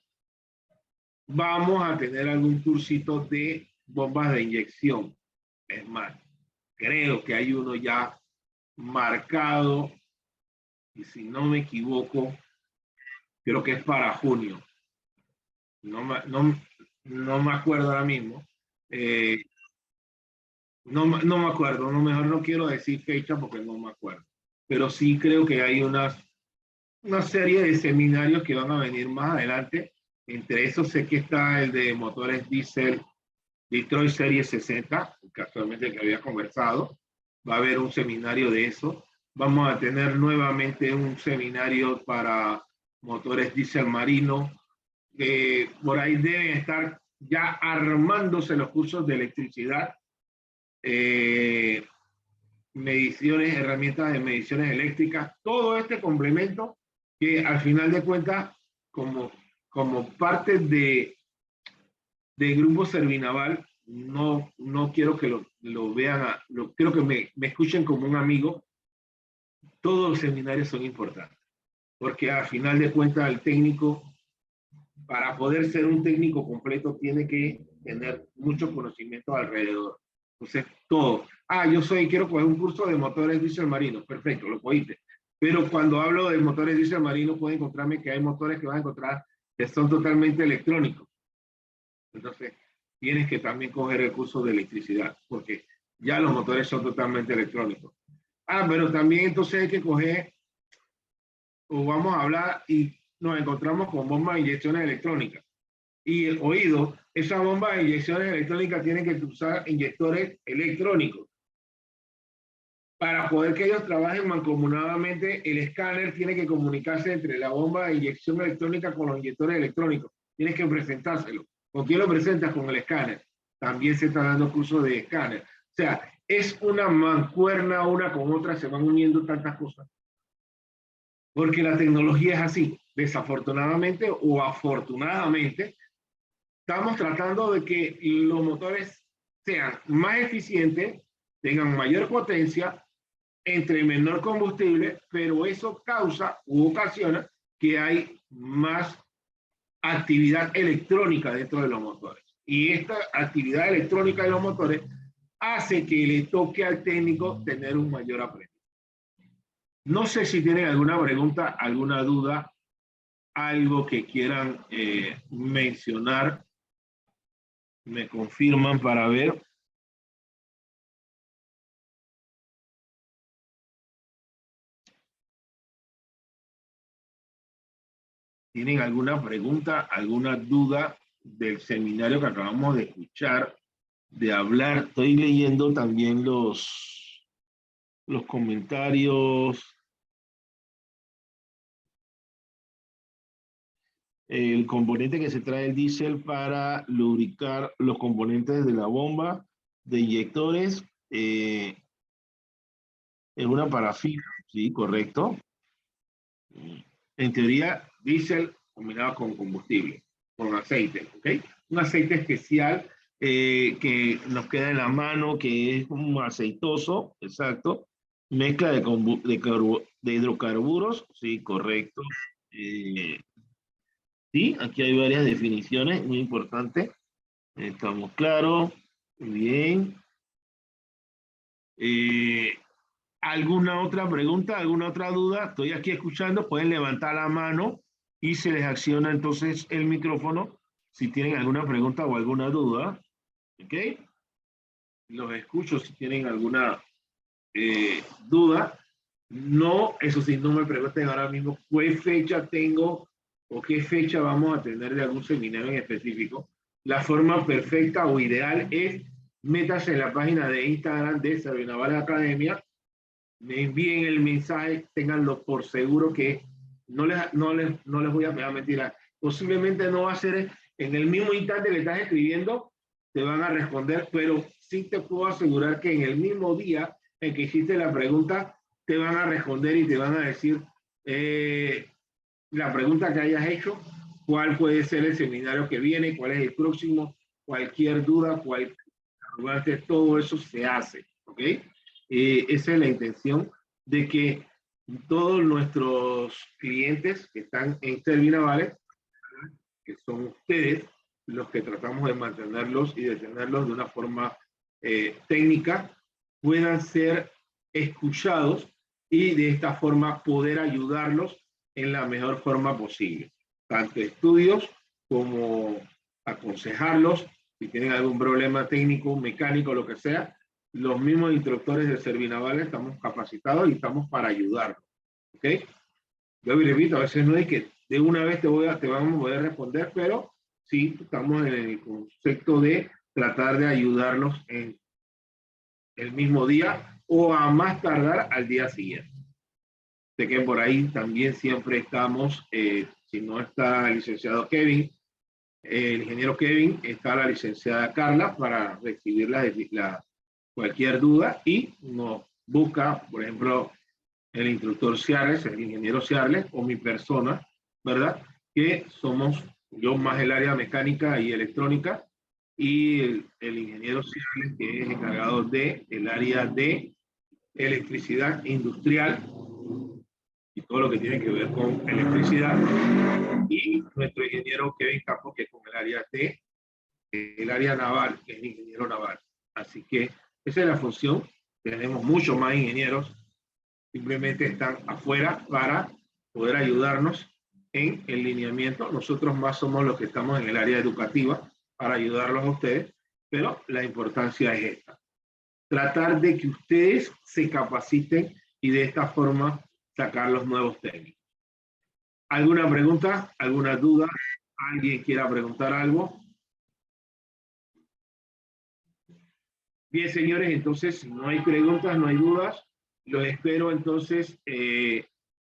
vamos a tener algún cursito de bombas de inyección. Es más, creo que hay uno ya marcado, y si no me equivoco, creo que es para junio. No me acuerdo ahora mismo. No me acuerdo, mejor no quiero decir fecha porque no me acuerdo. Pero sí creo que hay una serie de seminarios que van a venir más adelante. Entre esos sé que está el de motores diésel Detroit Serie 60, casualmente que había conversado. Va a haber un seminario de eso. Vamos a tener nuevamente un seminario para motores diésel marino. Por ahí deben estar ya armándose los cursos de electricidad, mediciones, herramientas de mediciones eléctricas, todo este complemento que al final de cuentas, como parte de Grupo Servinaval, no quiero que lo vean, quiero que me escuchen como un amigo. Todos los seminarios son importantes, porque al final de cuentas el técnico, para poder ser un técnico completo, tiene que tener mucho conocimiento alrededor. Entonces, todo. Quiero coger un curso de motores diésel marinos. Perfecto, lo cogiste. Pero cuando hablo de motores diésel marinos, puede encontrarme que hay motores que vas a encontrar que son totalmente electrónicos. Entonces, tienes que también coger el curso de electricidad, porque ya los motores son totalmente electrónicos. Pero también entonces hay que coger, o vamos a hablar y nos encontramos con bombas de inyecciones electrónicas. Y el oído, esas bombas de inyecciones electrónicas tienen que usar inyectores electrónicos. Para poder que ellos trabajen mancomunadamente, el escáner tiene que comunicarse entre la bomba de inyección electrónica con los inyectores electrónicos. Tienes que presentárselo. ¿Con quién lo presentas? Con el escáner. También se está dando curso de escáner. O sea, es una mancuerna una con otra, se van uniendo tantas cosas. Porque la tecnología es así. Desafortunadamente o afortunadamente, estamos tratando de que los motores sean más eficientes, tengan mayor potencia, entre menor combustible, pero eso causa u ocasiona que hay más actividad electrónica dentro de los motores. Y esta actividad electrónica de los motores hace que le toque al técnico tener un mayor aprendizaje. No sé si tienen alguna pregunta, alguna duda, algo que quieran mencionar. Me confirman para ver. ¿Tienen alguna pregunta, alguna duda del seminario que acabamos de escuchar, de hablar? Estoy leyendo también los comentarios. El componente que se trae el diésel para lubricar los componentes de la bomba de inyectores. Es una parafina, sí, correcto. En teoría, diésel combinado con combustible, con aceite, ¿ok? Un aceite especial que nos queda en la mano, que es un aceitoso, exacto. Mezcla de hidrocarburos, sí, correcto. Eh, sí, aquí hay varias definiciones, muy importante. Estamos claros. Muy bien. Eh, ¿Alguna otra pregunta, alguna otra duda? Estoy aquí escuchando, pueden levantar la mano y se les acciona entonces el micrófono si tienen alguna pregunta o alguna duda. ¿Ok? Los escucho si tienen alguna duda. No, eso sí, no me pregunten ahora mismo qué fecha tengo o qué fecha vamos a tener de algún seminario en específico. La forma perfecta o ideal es métase en la página de Instagram de Servinaval Academia, me envíen el mensaje, tenganlo por seguro que no les voy a mentir. Posiblemente no va a ser en el mismo instante que estás escribiendo, te van a responder, pero sí te puedo asegurar que en el mismo día en que hiciste la pregunta, te van a responder y te van a decir la pregunta que hayas hecho, cuál puede ser el seminario que viene, cuál es el próximo, cualquier duda, todo eso se hace, ¿ok? Esa es la intención de que todos nuestros clientes que están en Terminavales, que son ustedes, los que tratamos de mantenerlos y de tenerlos de una forma técnica, puedan ser escuchados y de esta forma poder ayudarlos en la mejor forma posible. Tanto estudios como aconsejarlos, si tienen algún problema técnico, mecánico, lo que sea, los mismos instructores de Servinavales estamos capacitados y estamos para ayudarlos. ¿Ok? Yo repito, a veces no es que de una vez te vamos a poder responder, pero sí estamos en el concepto de tratar de ayudarlos en el mismo día o a más tardar al día siguiente. Sé que por ahí también siempre estamos, si no está el licenciado Kevin, el ingeniero Kevin, está la licenciada Carla para recibir cualquier duda y nos busca, por ejemplo, el instructor Ciarles, el ingeniero Ciarles o mi persona, ¿verdad? Que somos yo más el área mecánica y electrónica y el ingeniero Ciarles que es encargado del área de electricidad industrial y todo lo que tiene que ver con electricidad, y nuestro ingeniero Kevin Campos, que es con el área naval, que es el ingeniero naval. Así que esa es la función. Tenemos muchos más ingenieros, simplemente están afuera para poder ayudarnos en el lineamiento. Nosotros más somos los que estamos en el área educativa para ayudarlos a ustedes, pero la importancia es esta. Tratar de que ustedes se capaciten y de esta forma sacar los nuevos técnicos. ¿Alguna pregunta? ¿Alguna duda? ¿Alguien quiera preguntar algo? Bien, señores, entonces, si no hay preguntas, no hay dudas, los espero entonces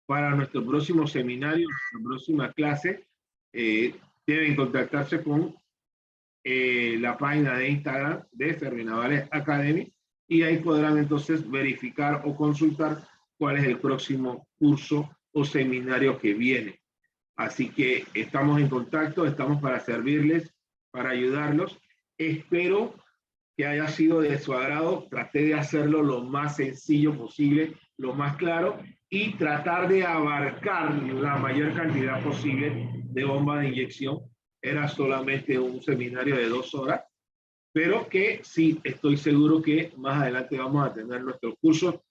para nuestro próximo seminario, nuestra próxima clase. Deben contactarse con la página de Instagram de Servinavales Academy y ahí podrán entonces verificar o consultar cuál es el próximo curso o seminario que viene. Así que estamos en contacto, estamos para servirles, para ayudarlos. Espero que haya sido de su agrado. Traté de hacerlo lo más sencillo posible, lo más claro, y tratar de abarcar la mayor cantidad posible de bombas de inyección. Era solamente un seminario de 2 horas, pero que sí, estoy seguro que más adelante vamos a tener nuestro curso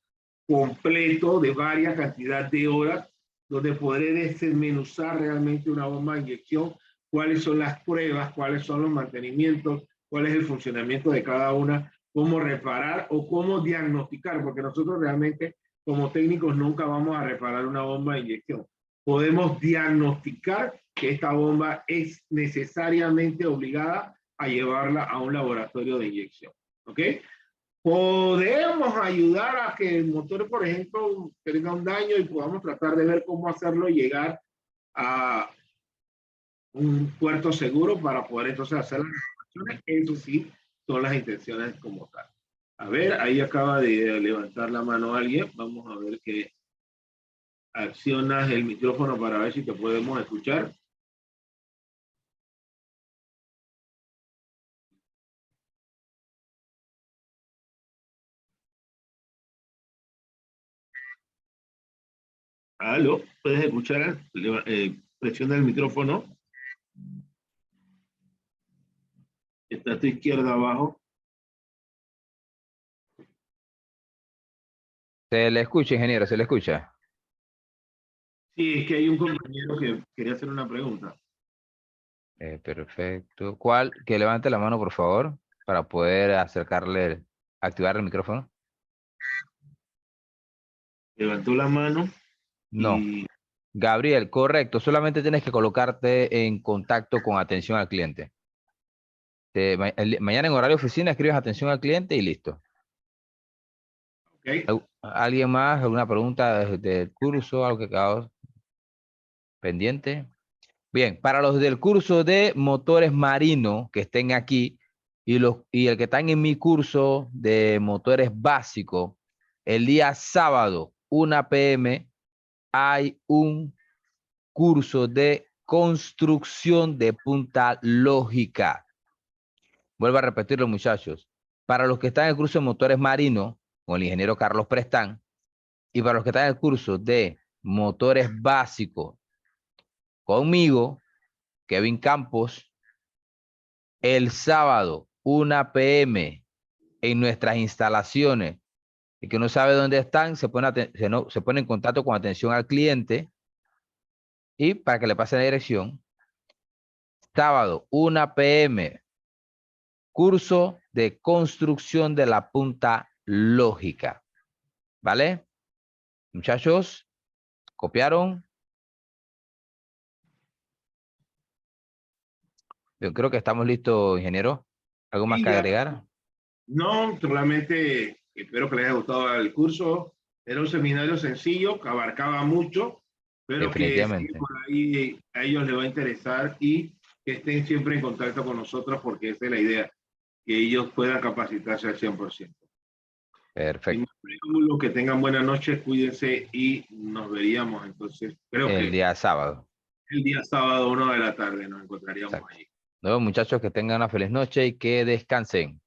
completo de varias cantidad de horas, donde podré desmenuzar realmente una bomba de inyección, cuáles son las pruebas, cuáles son los mantenimientos, cuál es el funcionamiento de cada una, cómo reparar o cómo diagnosticar, porque nosotros realmente como técnicos nunca vamos a reparar una bomba de inyección. Podemos diagnosticar que esta bomba es necesariamente obligada a llevarla a un laboratorio de inyección. ¿Ok? Podemos ayudar a que el motor, por ejemplo, tenga un daño y podamos tratar de ver cómo hacerlo llegar a un puerto seguro para poder entonces hacer las reparaciones. Eso sí, son las intenciones como tal. A ver, ahí acaba de levantar la mano alguien. Vamos a ver que accionas el micrófono para ver si te podemos escuchar. Aló, ¿puedes escuchar? Presiona el micrófono. Está a tu izquierda abajo. Se le escucha, ingeniero, se le escucha. Sí, es que hay un compañero que quería hacer una pregunta. Perfecto. ¿Cuál? Que levante la mano, por favor, para poder acercarle, activar el micrófono. Levantó la mano No. y... Gabriel, correcto. Solamente tienes que colocarte en contacto con atención al cliente. Mañana en horario de oficina escribes atención al cliente y listo. Ok. ¿Alguien más? ¿Alguna pregunta del curso? ¿Algo que quedó pendiente? Bien, para los del curso de motores marinos que estén aquí y el que están en mi curso de motores básicos, el día sábado, 1 p.m., hay un curso de construcción de punta lógica. Vuelvo a repetirlo, muchachos. Para los que están en el curso de motores marinos, con el ingeniero Carlos Prestán, y para los que están en el curso de motores básicos, conmigo, Kevin Campos, el sábado, 1 p.m., en nuestras instalaciones. El que no sabe dónde están, se pone en contacto con atención al cliente y para que le pase la dirección. Sábado, 1 p.m., curso de construcción de la punta lógica. ¿Vale? Muchachos, ¿copiaron? Yo creo que estamos listos, ingeniero. ¿Algo más Y que ya, agregar? no, solamente espero que les haya gustado el curso. Era un seminario sencillo, que abarcaba mucho, pero que sí, Definitivamente. por ahí a ellos les va a interesar y que estén siempre en contacto con nosotros porque esa es la idea, que ellos puedan capacitarse al 100%. Sin Perfecto. más preámbulo, que tengan buenas noches, cuídense y nos veríamos entonces, creo El que día sábado. el día sábado, 1 de la tarde, nos encontraríamos Exacto. ahí. Luego, muchachos, que tengan una feliz noche y que descansen.